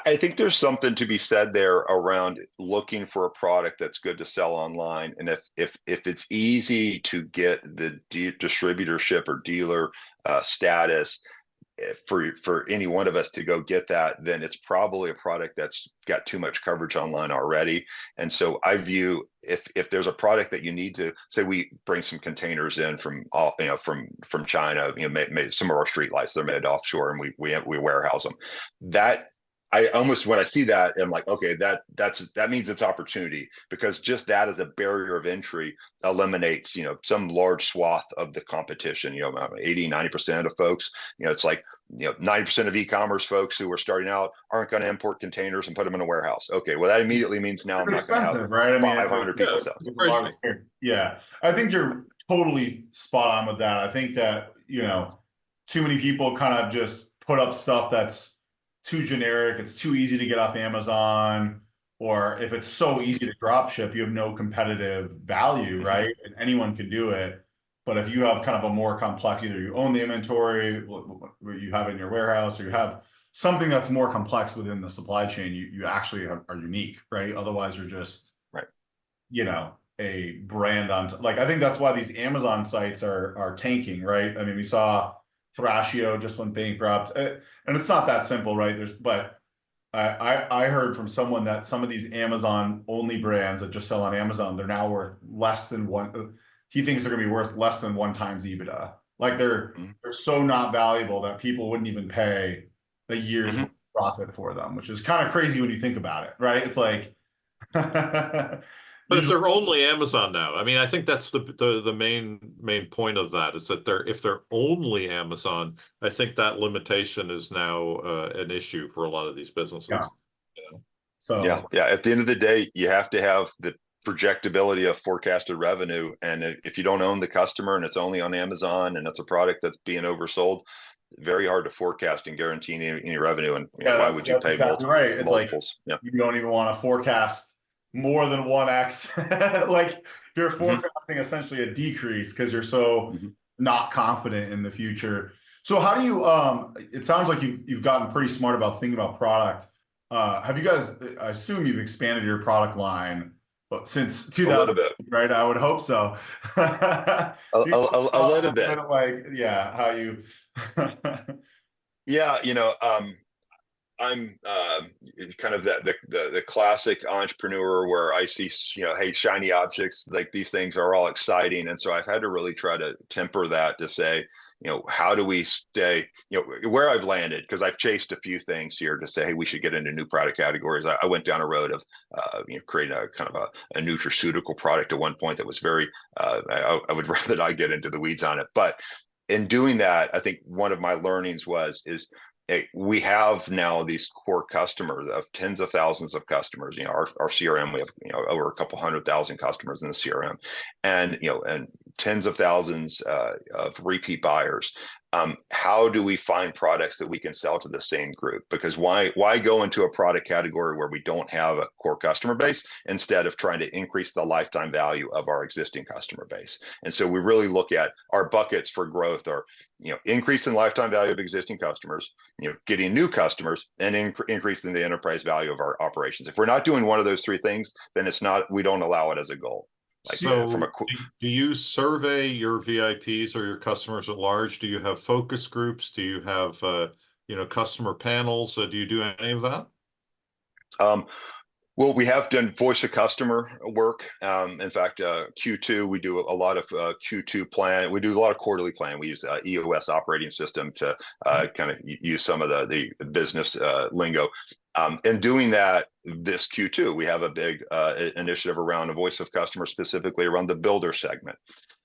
I think there's something to be said there around looking for a product that's good to sell online. And if it's easy to get the distributorship or dealer status for any one of us to go get that, then it's probably a product that's got too much coverage online already. And so I view, if there's a product that you need to, say we bring some containers in from from China, some of our street lights, they're made offshore, and we warehouse them. That I almost, when I see that, I'm like, okay, that means it's opportunity, because just that as a barrier of entry eliminates, some large swath of the competition, 80-90% of folks, it's like, 90% of e-commerce folks who are starting out aren't going to import containers and put them in a warehouse. Okay, well, that immediately means now I'm not going to have, right? I mean, 500 people sell. Yeah, I think you're totally spot on with that. I think that, too many people kind of just put up stuff that's too generic. It's too easy to get off Amazon. or if it's so easy to drop ship, you have no competitive value, Mhm. right? And anyone can do it. But if you have kind of a more complex, either you own the inventory, or you have it in your warehouse, or you have something that's more complex within the supply chain, you actually are unique, right? Otherwise, you're just, Right. you know, a brand on like I think that's why these Amazon sites are tanking, right? I mean, we saw Thrashio just went bankrupt, and it's not that simple, right? I heard from someone that some of these Amazon only brands that just sell on Amazon, they're now worth less than one. He thinks they're gonna be worth less than 1 times EBITDA. Like Mhm. they're so not valuable that people wouldn't even pay a year's Mhm. profit for them, which is kind of crazy when you think about it, right? It's like But if usually, they're only Amazon now, I mean, I think that's the main point of that is that if they're only Amazon, I think that limitation is now an issue for a lot of these yeah. businesses. You know? Yeah, So yeah. At the end of the day, you have to have the projectability of forecasted revenue. And if you don't own the customer and it's only on Amazon and it's a product that's being oversold, very hard to forecast and guarantee any revenue. And yeah, why would you that's pay exactly right. It's like multiples? Yeah. you don't even want to forecast more than 1x. Like you're Hmm. forecasting essentially a decrease because you're so Hmm. not confident in the future. So how do you it sounds like you've gotten pretty smart about thinking about product. Have you guys, I assume you've expanded your product line but since A 2000, little bit. right? I would hope so. Can you talk A about a little little bit. bit of like, yeah, how you Yeah, I'm kind of the classic entrepreneur where I see, hey, shiny objects, like these things are all exciting. And so I've had to really try to temper that to say, how do we stay, where I've landed, because I've chased a few things here to say, hey, we should get into new product categories. I went down a road of, creating a kind of a nutraceutical product at one point that was very, I would rather not get into the weeds on it. But in doing that, I think one of my learnings we have now these core customers of tens of thousands of customers. Our CRM, we have over a couple 100,000 customers in the CRM, and tens of thousands of repeat buyers. How do we find products that we can sell to the same group? Because why go into a product category where we don't have a core customer base instead of trying to increase the lifetime value of our existing customer base? And so we really look at our buckets for growth are, increasing lifetime value of existing customers, getting new customers, and increasing the enterprise value of our operations. If we're not doing one of those three things, then we don't allow it as a goal. Like from So, a do you survey your VIPs or your customers at large? Do you have focus groups? Do you have customer panels? Do you do any of that? um, Well, we have done voice of customer work. In fact, Q2, we do a lot of Q2 plan. We do a lot of quarterly plan. We use EOS operating system to kind of use some of the business lingo. In doing that, this Q2, we have a big initiative around a voice of customer, specifically around the builder segment.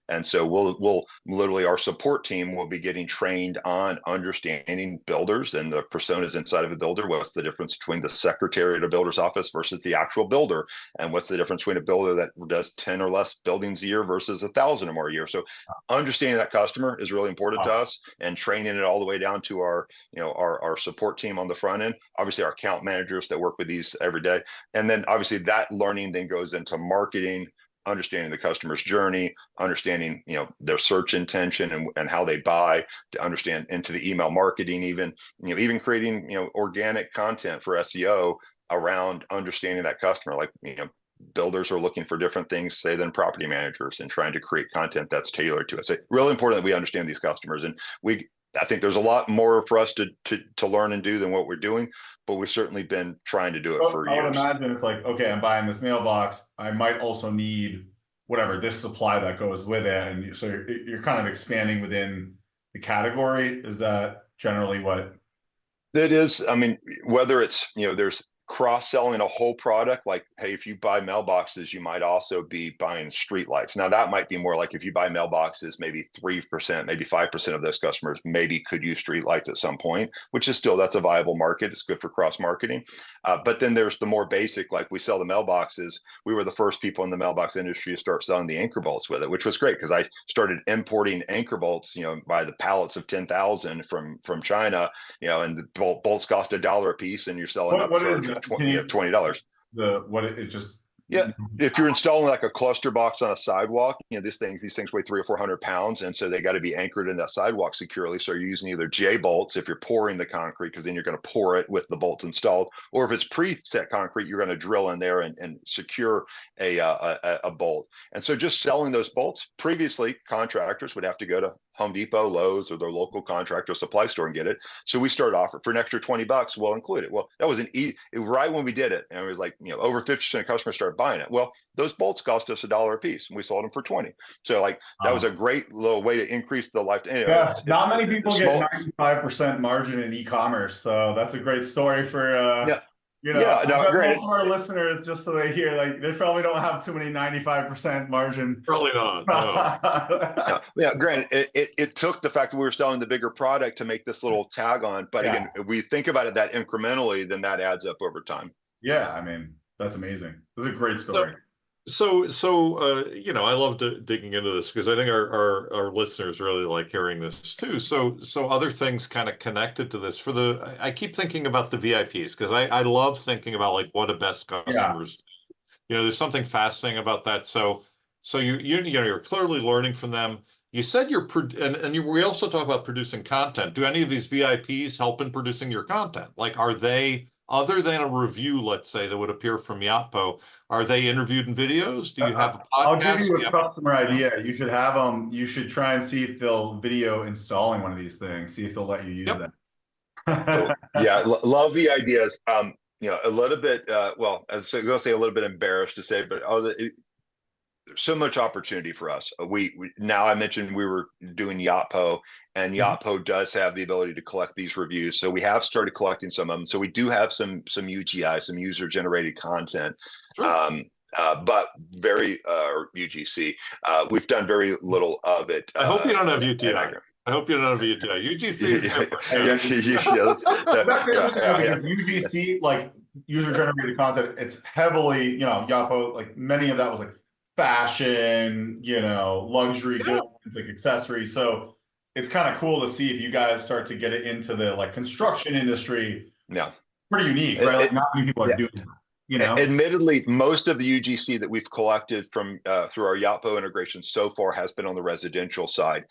And so we'll literally, our support team will be getting trained on understanding builders and the personas inside of a builder. What's the difference between the secretary at a builder's office versus the actual builder? And what's the difference between a builder that does 10 or less buildings a year versus 1,000 or more a year? So understanding that customer is really important to us, and training it all the way down to our support team on the front end. Obviously our account managers that work with these every day. And then obviously that learning then goes into marketing, understanding the customer's journey, understanding their search intention and how they buy, to understand into the email marketing, even creating organic content for SEO around understanding that customer. Like builders are looking for different things, say, than property managers, and trying to create content that's tailored to us. It's really important that we understand these customers, and I think there's a lot more for us to learn and do than what we're doing, but we've certainly been trying to do it for I would years. imagine it's like, okay, I'm buying this mailbox. I might also need whatever this supply that goes with it, and so you're kind of expanding within the category. Is that generally what? That is, I mean, whether it's, there's cross-selling a whole product, like, hey, if you buy mailboxes, you might also be buying streetlights. Now that might be more like if you buy mailboxes, maybe 3%, maybe 5% of those customers maybe could use streetlights at some point, which is still, that's a viable market. It's good for cross-marketing. But then there's the more basic, like we sell the mailboxes. We were the first people in the mailbox industry to start selling the anchor bolts with it, which was great because I started importing anchor bolts, by the pallets of 10,000 from China, and the bolts cost $1 a piece, and you're selling up What for is that? $20. it just. Yeah, if you're installing like a cluster box on a sidewalk, these things weigh 300 or 400 pounds, and so they got to be anchored in that sidewalk securely. So you're using either J bolts if you're pouring the concrete, because then you're going to pour it with the bolts installed, or if it's preset concrete, you're going to drill in there and secure a bolt. And so just selling those bolts, previously contractors would have to go to Home Depot, Lowe's, or their local contractor supply store and get it. So we started offering for an extra $20, we'll include it. Well, that was right when we did it, and it was like, over 50% of customers started buying it. Well, those bolts cost us $1 a piece, and we sold them for 20. So like that was a great little way to increase the lifetime. Yeah, not many people get 95% margin in e-commerce, so that's a great story for great. Most of our listeners, just so they hear, like, they probably don't have too many 95% margin. Probably not. No. Yeah, granted, it took the fact that we were selling the bigger product to make this little tag on, but again, if we think about it that incrementally, then that adds up over time. Yeah, I mean, that's amazing. That's a great story. So I love digging into this because I think our listeners really like hearing this too. So other things kind of connected to this I keep thinking about the VIPs because I love thinking about like what a best customers do. There's something fascinating about that. So you're clearly learning from them. You said we also talk about producing content. Do any of these VIPs help in producing your content? Like, are they, other than a review, let's say, that would appear from Yotpo, are they interviewed in videos? Do you have a podcast? I'll give you a customer idea. You should have them. You should try and see if they'll video installing one of these things. See if they'll let you use them. So, love the ideas. A little bit. Well, I was going to say a little bit embarrassed to say, but there's so much opportunity for us. Now I mentioned we were doing Yotpo, and Yotpo does have the ability to collect these reviews. So we have started collecting some of them. So we do have some UGI, some user generated content, but very UGC. We've done very little of it. I hope you don't have UTI. I hope you don't have UTI. UGC is different. That's interesting because UGC, like user generated content, it's heavily, Yotpo, like many of that was like fashion, luxury goods, like accessories. So it's kind of cool to see if you guys start to get it into the like construction industry. Yeah. Pretty unique, right? Like not many people are doing that. Admittedly, most of the UGC that we've collected from through our Yotpo integration so far has been on the residential side.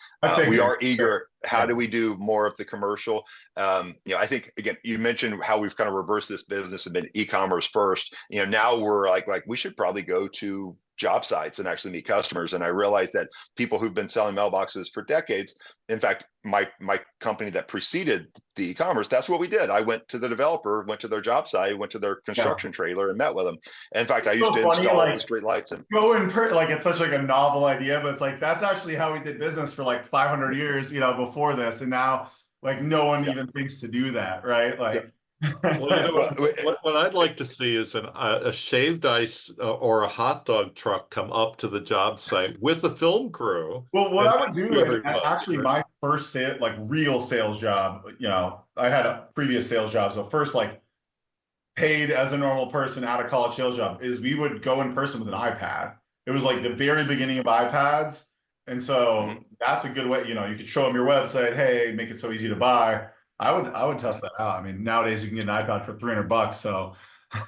We are eager. How do we do more of the commercial? I think, again, you mentioned how we've kind of reversed this business and been e-commerce first. Now we're like we should probably go to job sites and actually meet customers. And I realized that people who've been selling mailboxes for decades, in fact, my company that preceded the e-commerce, that's what we did. I went to the developer, went to their job site, went to their construction trailer and met with them. And in fact, I used to install the street lights. And like it's such like a novel idea, but it's like, that's actually how we did business for like 500 years, before this. And now like no one even thinks to do that. Right. Like, well, what I'd like to see is a shaved ice or a hot dog truck come up to the job site with a film crew. Well, what I would do, actually, my first real sales job, I had a previous sales job. So first, like paid as a normal person out of college sales job is we would go in person with an iPad. It was like the very beginning of iPads. And so that's a good way, you could show them your website. Hey, make it so easy to buy. I would test that out. I mean, nowadays you can get an iPad for $300. So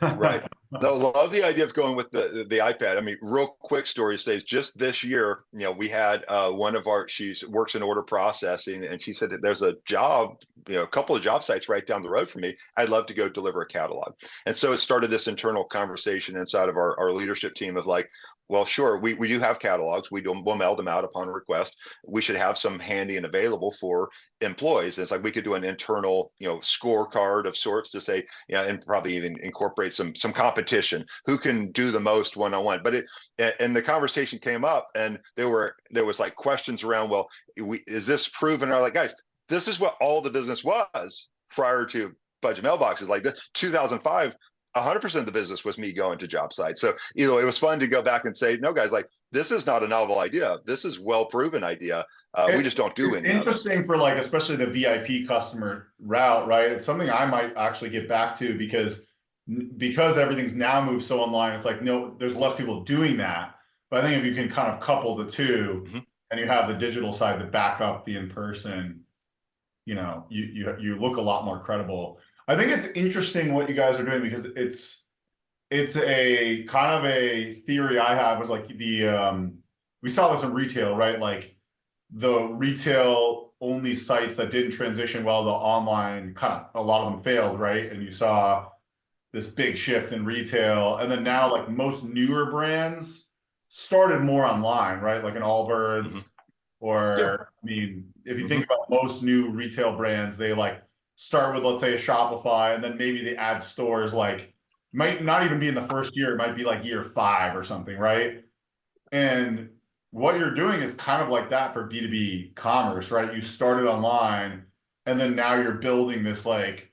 right. No, love the idea of going with the iPad. I mean, real quick story says just this year, we had one of she works in order processing, and she said that there's a job, a couple of job sites right down the road from me. I'd love to go deliver a catalog. And so it started this internal conversation inside of our leadership team of like, well, sure, we do have catalogs. We'll mail them out upon request. We should have some handy and available for employees. And it's like we could do an internal, scorecard of sorts to say, and probably even incorporate some competition. Who can do the most one-on-one? But and the conversation came up, and there was like questions around, well, is this proven? Or like, guys, this is what all the business was prior to budget mailboxes. Like this 2005. 100% of the business was me going to job sites. So, it was fun to go back and say, no, guys, like this is not a novel idea. This is well-proven idea. We just don't do anything. Interesting for like, especially the VIP customer route, right? It's something I might actually get back to because everything's now moved so online. It's like, no, there's less people doing that. But I think if you can kind of couple the two and you have the digital side to back up the in-person, you look a lot more credible. I think it's interesting what you guys are doing because It's a kind of a theory I have was like we saw this in retail, right? Like the retail only sites that didn't transition well to online, kind of a lot of them failed, right? And you saw this big shift in retail. And then now like most newer brands started more online, right? Like an Hmm. Allbirds Yeah. or I mean, if you Hmm. think about most new retail brands, they like start with let's say a Shopify and then maybe they add stores like might not even be in the first year, it might be like year 5 or something, right? And what you're doing is kind of like that for B2B commerce, right? You started online and then now you're building this like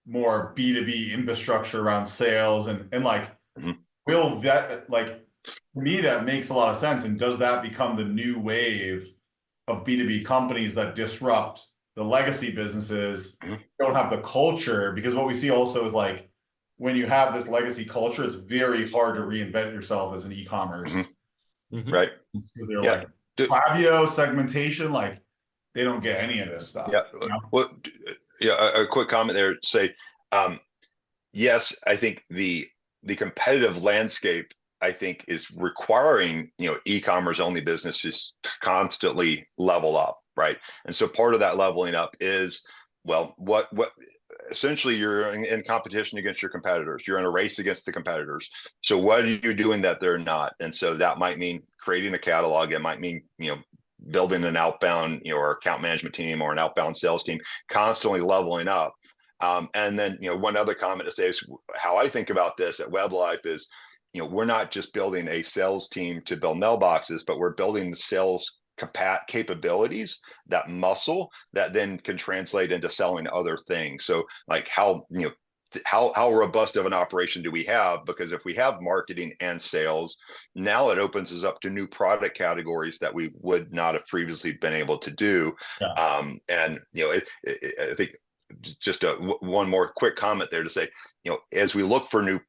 more B2B infrastructure around sales and like Hmm. will that like to me that makes a lot of sense. And does that become the new wave of B2B companies that disrupt the legacy businesses, Hmm. don't have the culture? Because what we see also is like when you have this legacy culture, it's very hard to reinvent yourself as an Hmm. e-commerce. Mhm. Right. Because they're Yeah. like Fabio segmentation, like they don't get any of this stuff. Yeah. Well, yeah, a quick comment there. Say, um, yes, I think the competitive landscape, I think, is requiring, e-commerce only businesses to constantly level up, right? And so part of that leveling up is, well, what essentially you're in competition against your competitors. You're in a race against the competitors. So what are you doing that they're not? And so that might mean creating a catalog. It might mean, building an outbound, or account management team or an outbound sales team, constantly leveling up. And then, one other comment to say is how I think about this at WebLife is, we're not just building a sales team to build mailboxes, but we're building the sales capabilities, that muscle that then can translate into selling other things. So like how robust of an operation do we have? Because if we have marketing and sales, now it opens us up to new product categories that we would not have previously been able to do. Yeah. And I think just one more quick comment there to say, as we look for new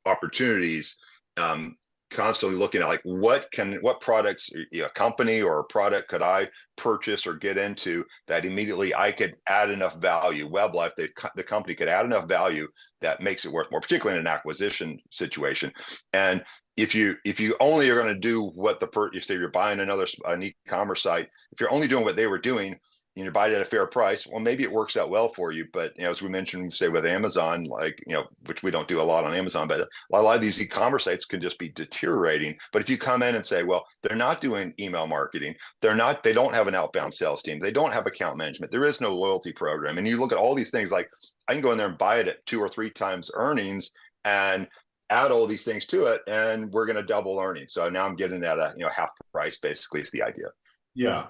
opportunities, um, constantly looking at like what products, a company or a product could I purchase or get into that immediately I could add enough value. WebLife, the company could add enough value that makes it worth more, particularly in an acquisition situation. And if you only are going to do what you say you're buying an e-commerce site, if you're only doing what they were doing, you buy it at a fair price, well, maybe it works out well for you. But as we mentioned, say with Amazon, like, which we don't do a lot on Amazon, but a lot of these e-commerce sites can just be deteriorating. But if you come in and say, well, they're not doing email marketing, they don't have an outbound sales team, they don't have account management, there is no loyalty program, and you look at all these things, like I can go in there and buy it at 2 or 3 times earnings and add all these things to it, and we're going to double earnings. So now I'm getting at a half price, basically, is the idea. Yeah.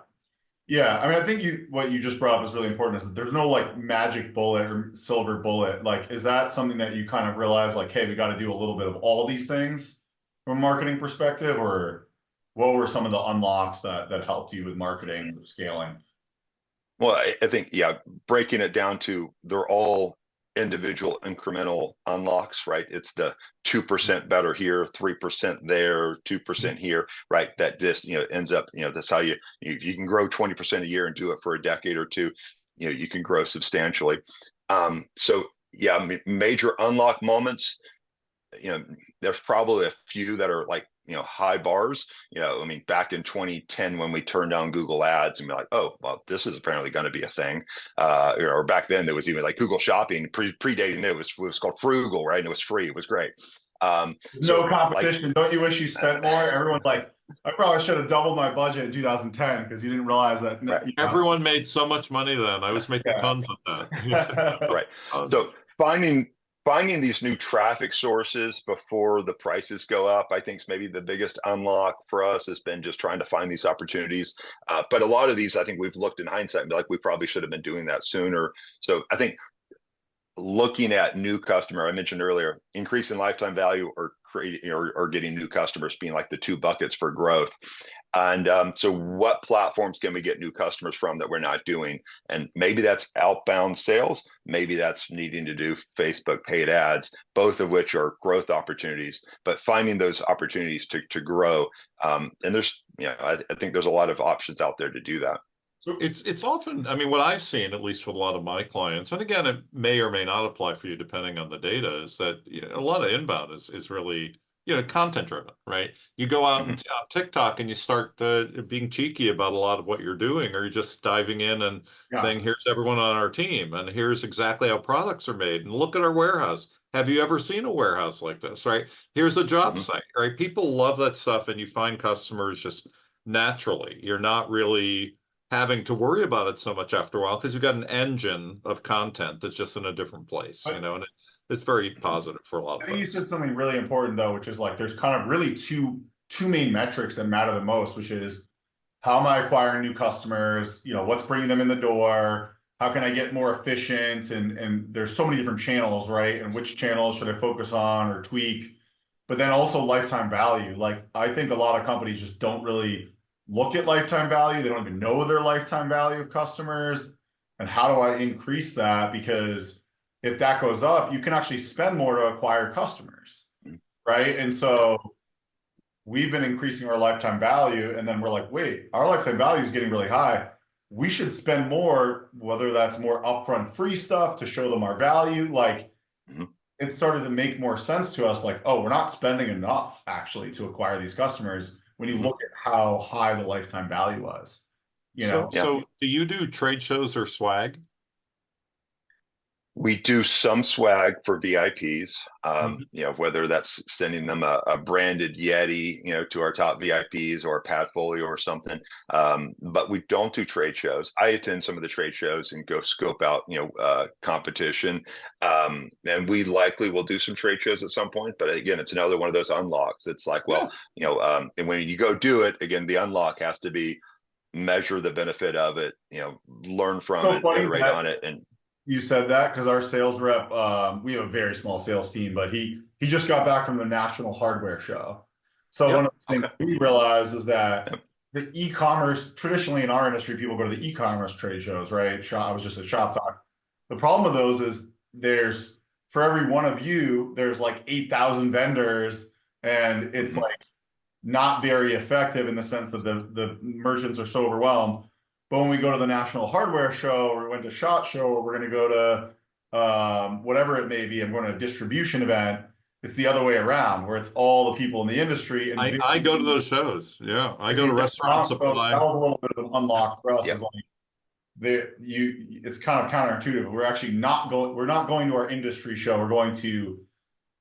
Yeah, I mean, I think what you just brought up is really important is that there's no like magic bullet or silver bullet. Like, is that something that you kind of realize like, hey, we got to do a little bit of all these things from a marketing perspective, or what were some of the unlocks that helped you with marketing or scaling? Well, I think, yeah, breaking it down to they're all individual incremental unlocks, right? It's the 2% better here, 3% there, 2% here, right? That just, ends up, that's how you can grow 20% a year and do it for a decade or two, you can grow substantially. So yeah, major unlock moments, there's probably a few that are like, high bars. I mean, back in 2010 when we turned down Google Ads and we're like, oh, well, this is apparently going to be a thing. Or back then there was even like Google Shopping predating it. It was called Frugal, right? And it was free. It was great. No So like, competition. Don't you wish you spent more? Everyone's like, I probably should have doubled my budget in 2010 because you didn't realize that. right, Everyone made so much money then. I was making Yeah. tons of that. right. So Tons. finding these new traffic sources before the prices go up, I think is maybe the biggest unlock for us, has been just trying to find these opportunities. But a lot of these, I think we've looked in hindsight and be like, we probably should have been doing that sooner. So I think looking at new customer, I mentioned earlier, increasing lifetime value or creating or getting new customers being like the 2 buckets for growth. And so what platforms can we get new customers from that we're not doing? And maybe that's outbound sales, maybe that's needing to do Facebook paid ads, both of which are growth opportunities, but finding those opportunities to grow. And there's, I think there's a lot of options out there to do that. It's often, I mean, what I've seen, at least with a lot of my clients, and again, it may or may not apply for you depending on the data, is that a lot of inbound is really, content driven, right? You go out Mhm. and on TikTok and you start being cheeky about a lot of what you're doing, or you're just diving in and Yeah. saying, here's everyone on our team, and here's exactly how products are made, and look at our warehouse. Have you ever seen a warehouse like this, right? Here's a job Mhm. site, right? People love that stuff, and you find customers just naturally. You're not really having to worry about it so much after a while because you've got an engine of content that's just in a different place, But and it's very positive for a lot of I think you folks. said something really important though, which is like there's kind of really two main metrics that matter the most, which is how am I acquiring new customers? What's bringing them in the door? How can I get more efficient? And there's so many different channels, right? And which channels should I focus on or tweak? But then also lifetime value. Like I think a lot of companies just don't really look at lifetime value. They don't even know their lifetime value of customers. And how do I increase that? Because if that goes up, you can actually spend more to acquire customers, Mhm. right? And Yeah. so we've been increasing our lifetime value, and then we're like, wait, our lifetime value is getting really high. We should spend more, whether that's more upfront free stuff to show them our value. Like Mhm. it started to make more sense to us, like, oh, we're not spending enough actually to acquire these customers when you Mhm. look at how high the lifetime value was, you So, know? Yeah. so do you do trade shows or swag? We do some swag for VIPs, Mhm. whether that's sending them a branded Yeti, to our top VIPs or a Padfolio or something. But we don't do trade shows. I attend some of the trade shows and go scope out, competition. And we likely will do some trade shows at some point. But again, it's another one of those unlocks. It's like, well, Yeah. and when you go do it, again, the unlock has to be measure the benefit of it, learn from So it, funny iterate that on it, and you said that because our sales rep, we have a very small sales team, but he just got back from the National Hardware Show. So one Yep. of the things okay. we realized is that Yep. the e-commerce, traditionally in our industry, people go to the e-commerce trade shows, right? I was just at Shop Talk. The problem with those is there's for every one of you, there's like 8,000 vendors, and it's Mhm. like not very effective in the sense that the merchants are so overwhelmed. But when we go to the National Hardware Show, or we went to SHOT Show, or we're going to go to whatever it may be, I'm going to a distribution event. It's the other way around, where it's all the people in the industry and I go to those shows. Yeah. I and go to these Restaurant so that Supply. was a little bit of an unlock for us. Yeah. Is like it's kind of counterintuitive. We're actually not going. We're not going to our industry show. We're going to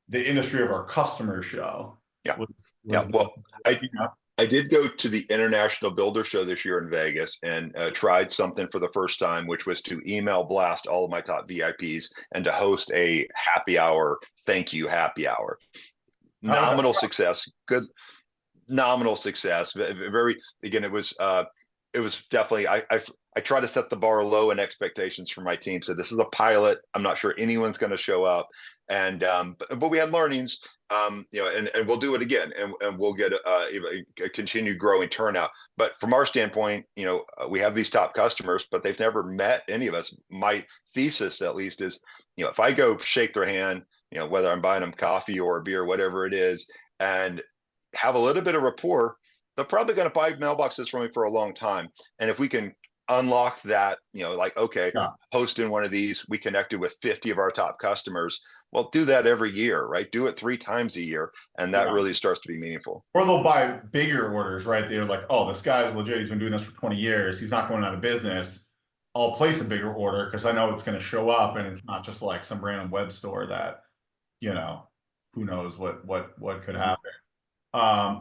the industry of our customer show. Yeah. Was, Yeah. was Well, I you know, I did go to the International Builder Show this year in Vegas and tried something for the first time, which was to email blast all of my top VIPs and to host a happy hour, thank you happy hour. how did that Nominal success, good, nominal success. Very again, it was definitely I try to set the bar low in expectations for my team. So this is a pilot. I'm not sure anyone's going to show up, and but we had learnings. And we'll do it again, and we'll get a continued growing turnout. But from our standpoint, we have these top customers, but they've never met any of us. My thesis, at least, is if I go shake their hand, whether I'm buying them coffee or a beer, whatever it is, and have a little bit of rapport, they're probably going to buy mailboxes from me for a long time. And if we can unlock that, like, okay, yeah. hosting one of these, we connected with 50 of our top customers. Well, do that every year, right? Do it 3 times a year. And that Yeah. really starts to be meaningful. Or they'll buy bigger orders, right? They're like, oh, this guy's legit. He's been doing this for 20 years. He's not going out of business. I'll place a bigger order because I know it's going to show up and it's not just like some random web store that, you know, who knows what could Mhm. happen.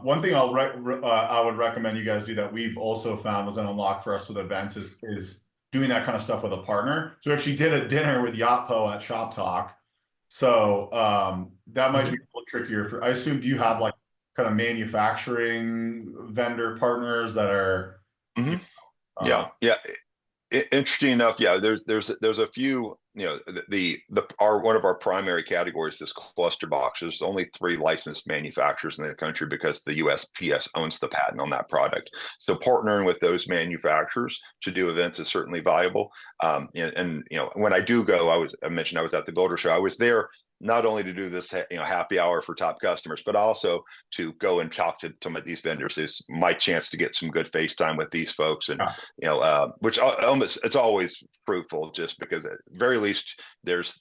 One thing I would recommend you guys do that we've also found was an unlock for us with events is doing that kind of stuff with a partner. So we actually did a dinner with Yotpo at Shop Talk. So that might be Mhm. a little trickier for, I assume, do you have like kind of manufacturing vendor partners that are, you Mhm. know, Yeah. Yeah. Interesting enough, yeah, there's a few, the our one of our primary categories is cluster box. There's only 3 licensed manufacturers in the country because the USPS owns the patent on that product. So partnering with those manufacturers to do events is certainly viable. And when I do go, I mentioned I was at the Builder Show. I was there not only to do this, happy hour for top customers, but also to go and talk to these vendors. Is my chance to get some good face time with these folks, and which almost it's always fruitful, just because at very least there's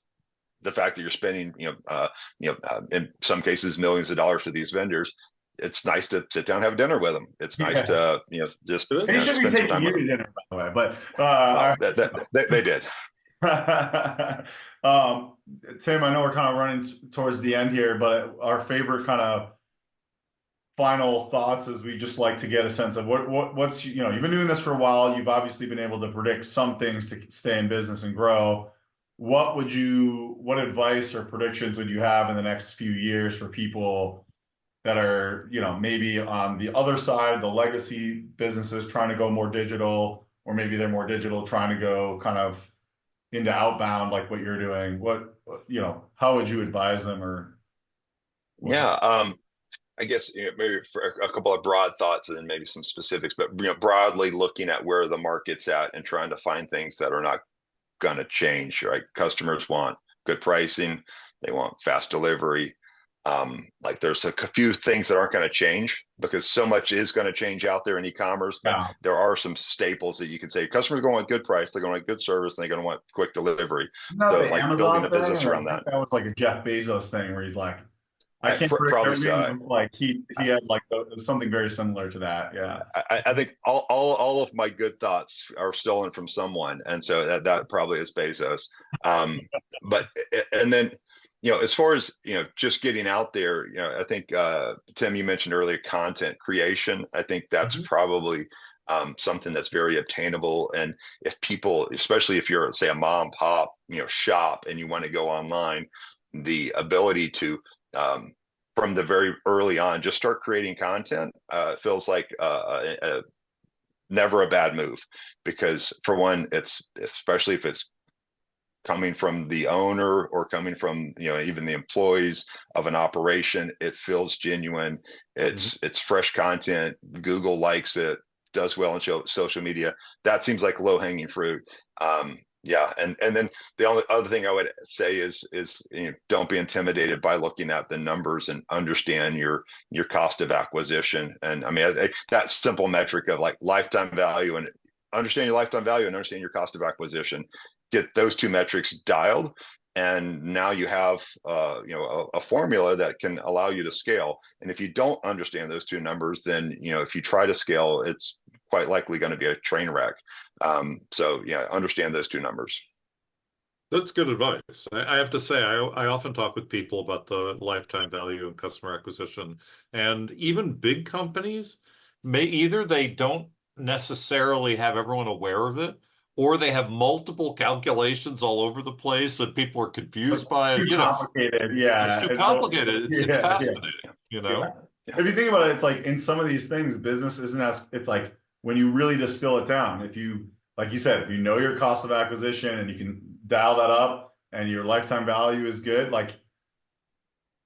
the fact that you're spending, in some cases millions of dollars for these vendors. It's nice to sit down and have dinner with them. It's nice to, just they should be taking you to dinner, by the way, but they did. Tim, I know we're kind of running towards the end here, but our favorite kind of final thoughts is we just like to get a sense of what's, you've been doing this for a while. You've obviously been able to predict some things to stay in business and grow. What advice or predictions would you have in the next few years for people that are, maybe on the other side, the legacy businesses trying to go more digital, or maybe they're more digital trying to go kind of into outbound, like what you're doing? How would you advise them? I guess maybe for a couple of broad thoughts and then maybe some specifics, but broadly looking at where the market's at and trying to find things that are not going to change, right? Customers want good pricing, they want fast delivery. Like there's a few things that aren't going to change, because so much is going to change out there in e-commerce, but there are some staples that you can say customers are going to want good price, they're going to want good service, and they're going to want quick delivery. So like building a business around that. That was like a Jeff Bezos thing where he's like, I can't probably so. Like he had like something very similar to that. Yeah. I think all of my good thoughts are stolen from someone. And so that probably is Bezos. But, and then, as far as, just getting out there, I think, Tim, you mentioned earlier, content creation. I think that's probably something that's very obtainable. And if people, especially if you're, say, a mom and pop, shop, and you want to go online, the ability to, from the very early on, just start creating content, feels like never a bad move, because for one, especially if it's coming from the owner or coming from, even the employees of an operation, it feels genuine. It's fresh content. Google likes it, does well on social media. That seems like low-hanging fruit. And then the only other thing I would say is don't be intimidated by looking at the numbers, and understand your cost of acquisition. And I mean, that simple metric of like lifetime value, and understand your lifetime value and understand your cost of acquisition. Get those two metrics dialed, and now you have a formula that can allow you to scale. And if you don't understand those two numbers, then if you try to scale, it's quite likely going to be a train wreck. Understand those two numbers. That's good advice. I have to say, I often talk with people about the lifetime value and customer acquisition, and even big companies they don't necessarily have everyone aware of it, or they have multiple calculations all over the place that people are confused by. Too complicated. Yeah. It's too complicated. It's fascinating, Yeah. If you think about it, it's like in some of these things, business isn't it's like when you really distill it down, if you, like you said, if you know your cost of acquisition and you can dial that up and your lifetime value is good, like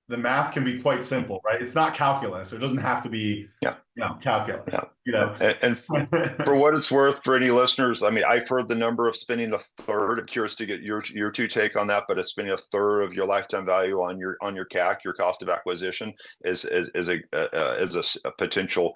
the math can be quite simple, right? It's not calculus. It doesn't have to be, calculus. And for what it's worth, for any listeners, I mean, I've heard the number of spending a third. I'm curious to get your two take on that, but it's spending a third of your lifetime value on your CAC, your cost of acquisition, is a potential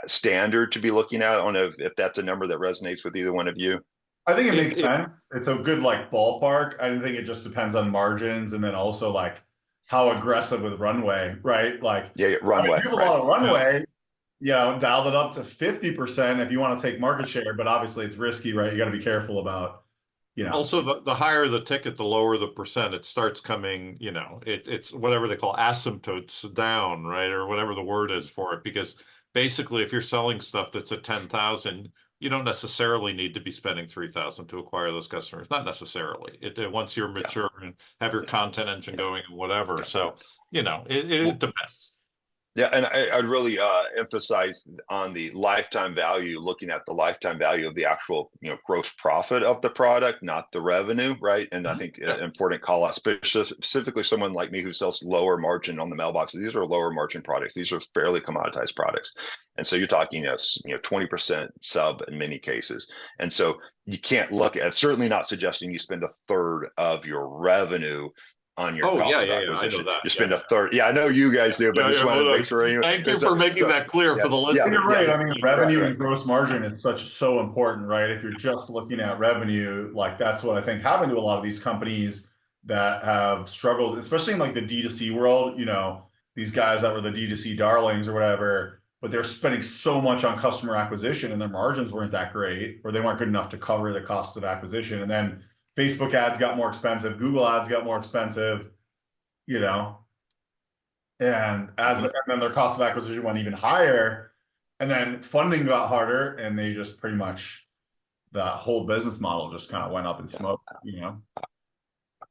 standard to be looking at. I don't know if that's a number that resonates with either one of you. I think it makes sense. It's a good like ballpark. I think it just depends on margins, and then also like how aggressive with runway, right? Like, runway. If you have a lot of runway, dialed it up to 50% if you want to take market share, but obviously it's risky, right? You got to be careful about, Also, the higher the ticket, the lower the percent. It starts coming, it's whatever they call asymptotes down, right? Or whatever the word is for it. Because basically, if you're selling stuff that's at 10,000, you don't necessarily need to be spending 3,000 to acquire those customers. Not necessarily. Once you're mature and have your content engine going and whatever. So, it depends. Yeah, and I'd really emphasize on the lifetime value, looking at the lifetime value of the actual, gross profit of the product, not the revenue, right? And I think an important call out, specifically someone like me who sells lower margin on the mailboxes. These are lower margin products. These are fairly commoditized products. And so you're talking, 20% sub in many cases. And so you can't look at, certainly not suggesting you spend a third of your revenue on your Oh, cost yeah, of yeah, yeah. I know acquisition. that. You Yeah, spend a third. Yeah, I know you guys do, but I just wanted to make sure. Thank you for making that clear for the Yeah, You're listeners. right. yeah, I mean, revenue right. and gross margin is so important, right? If you're just looking at revenue, like that's what I think happened to a lot of these companies that have struggled, especially in like the D2C world, these guys that were the D2C darlings or whatever, but they're spending so much on customer acquisition and their margins weren't that great, or they weren't good enough to cover the cost of acquisition. And then Facebook ads got more expensive, Google ads got more expensive, you know, and and then their cost of acquisition went even higher, and then funding got harder, and they just pretty much the whole business model just kind of went up in smoke,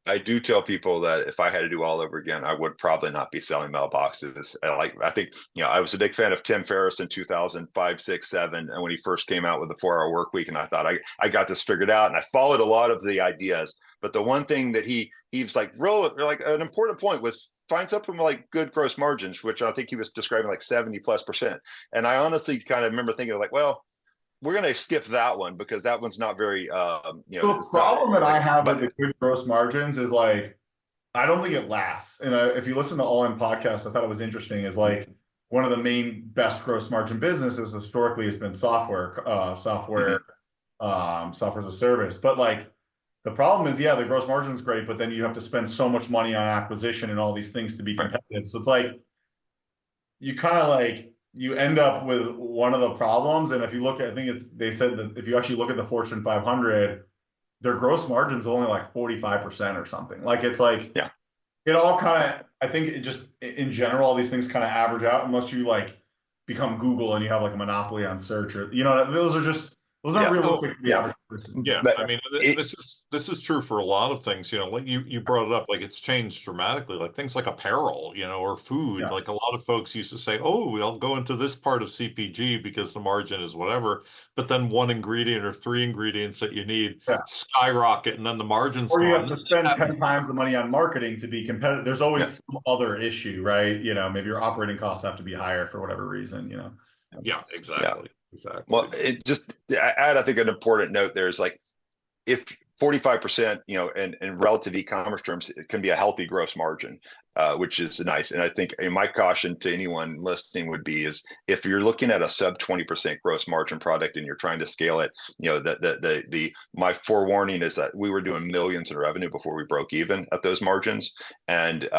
I do tell people that if I had to do all over again, I would probably not be selling mailboxes. I think, I was a big fan of Tim Ferriss in 2005, 6, 7, and when he first came out with the 4-hour work week, and I thought I got this figured out, and I followed a lot of the ideas. But the one thing that he was like an important point was find something like good gross margins, which I think he was describing like 70+%. And I honestly kind of remember thinking like, well, we're going to skip that one because that one's not very, the problem that I have with the good gross margins is like, I don't think it lasts. And if you listen to All In podcast, I thought it was interesting, is like one of the main best gross margin businesses historically has been software as a service. But like the problem is, the gross margin is great, but then you have to spend so much money on acquisition and all these things to be competitive. So it's like you kind of like you end up with one of the problems. And if you look at, they said that if you actually look at the Fortune 500, their gross margin is only like 45% or something. Like it's like, it all kind of, I think it just in general, all these things kind of average out unless you like become Google and you have like a monopoly on search, or those aren't realistic to the average person. Yeah, I mean, this is true for a lot of things. Like you brought it up, like it's changed dramatically. Like things like apparel, or food. Yeah. Like a lot of folks used to say, "Oh, I'll go into this part of CPG because the margin is whatever." But then one ingredient or 3 ingredients that you need skyrocket, and then the margin's or you gone. have to spend 10 times the money on marketing to be competitive. There's always some other issue, right? Maybe your operating costs have to be higher for whatever reason. Yeah, exactly. Exactly. Well, it just add, I think, an important note there is like if 45%, in relative e-commerce terms, it can be a healthy gross margin, which is nice. And I think my caution to anyone listening would be is if you're looking at a sub 20% gross margin product and you're trying to scale it, my forewarning is that we were doing millions in revenue before we broke even at those margins. And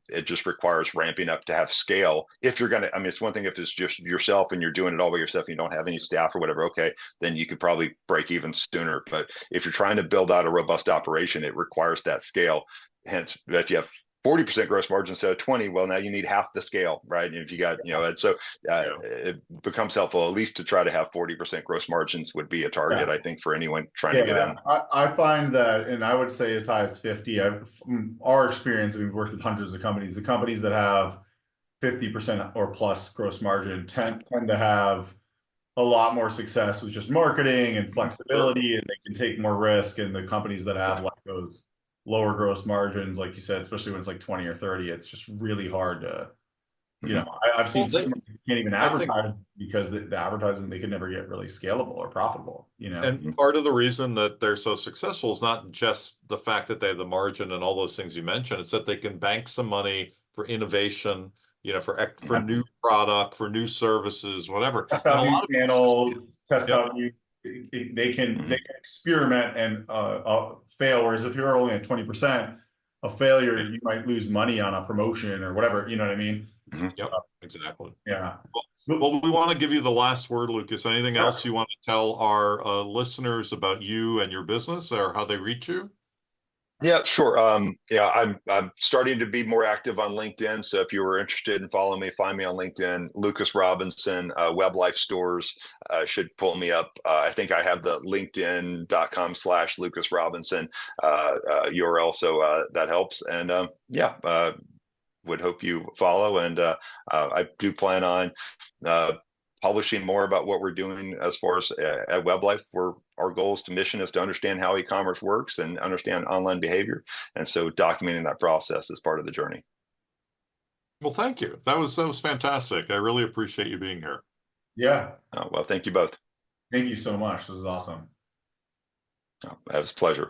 it just requires ramping up to have scale. If you're going to, it's one thing if it's just yourself and you're doing it all by yourself and you don't have any staff or whatever, okay, then you could probably break even sooner. But if you're trying to build out a robust operation, it requires that scale. Hence, if you have 40% gross margin instead of 20, well, now you need half the scale, right? And if you got, and so it becomes helpful at least to try to have 40% gross margins would be a target, I think, for anyone trying to get in. I find that, and I would say as high as 50. From our experience, we've worked with hundreds of companies. The companies that have 50% or plus gross margin tend to have a lot more success with just marketing and flexibility, and they can take more risk. And the companies that have like those lower gross margins, like you said, especially when it's like 20 or 30, it's just really hard to, I've seen some can't even advertise because the advertising, they could never get really scalable or profitable, And part of the reason that they're so successful is not just the fact that they have the margin and all those things you mentioned. It's that they can bank some money for innovation, for new product, for new services, whatever. Test out new channels, test out new. They can experiment and fail. Whereas if you're only at 20%, a failure, you might lose money on a promotion or whatever. You know what I mean? Yep, exactly. Yeah. Well, we want to give you the last word, Lucas. Anything else you want to tell our listeners about you and your business or how they reach you? Yeah, sure. I'm starting to be more active on LinkedIn. So if you were interested in following me, find me on LinkedIn. Lucas Robinson, WebLife Stores should pull me up. I think I have the LinkedIn.com/Lucas Robinson URL, so that helps. And would hope you follow. And I do plan on publishing more about what we're doing as far as at WebLife. Our goal mission is to understand how e-commerce works and understand online behavior. And so documenting that process is part of the journey. Well, thank you. That was fantastic. I really appreciate you being here. Yeah. Well, thank you both. Thank you so much. This is awesome. It was a pleasure.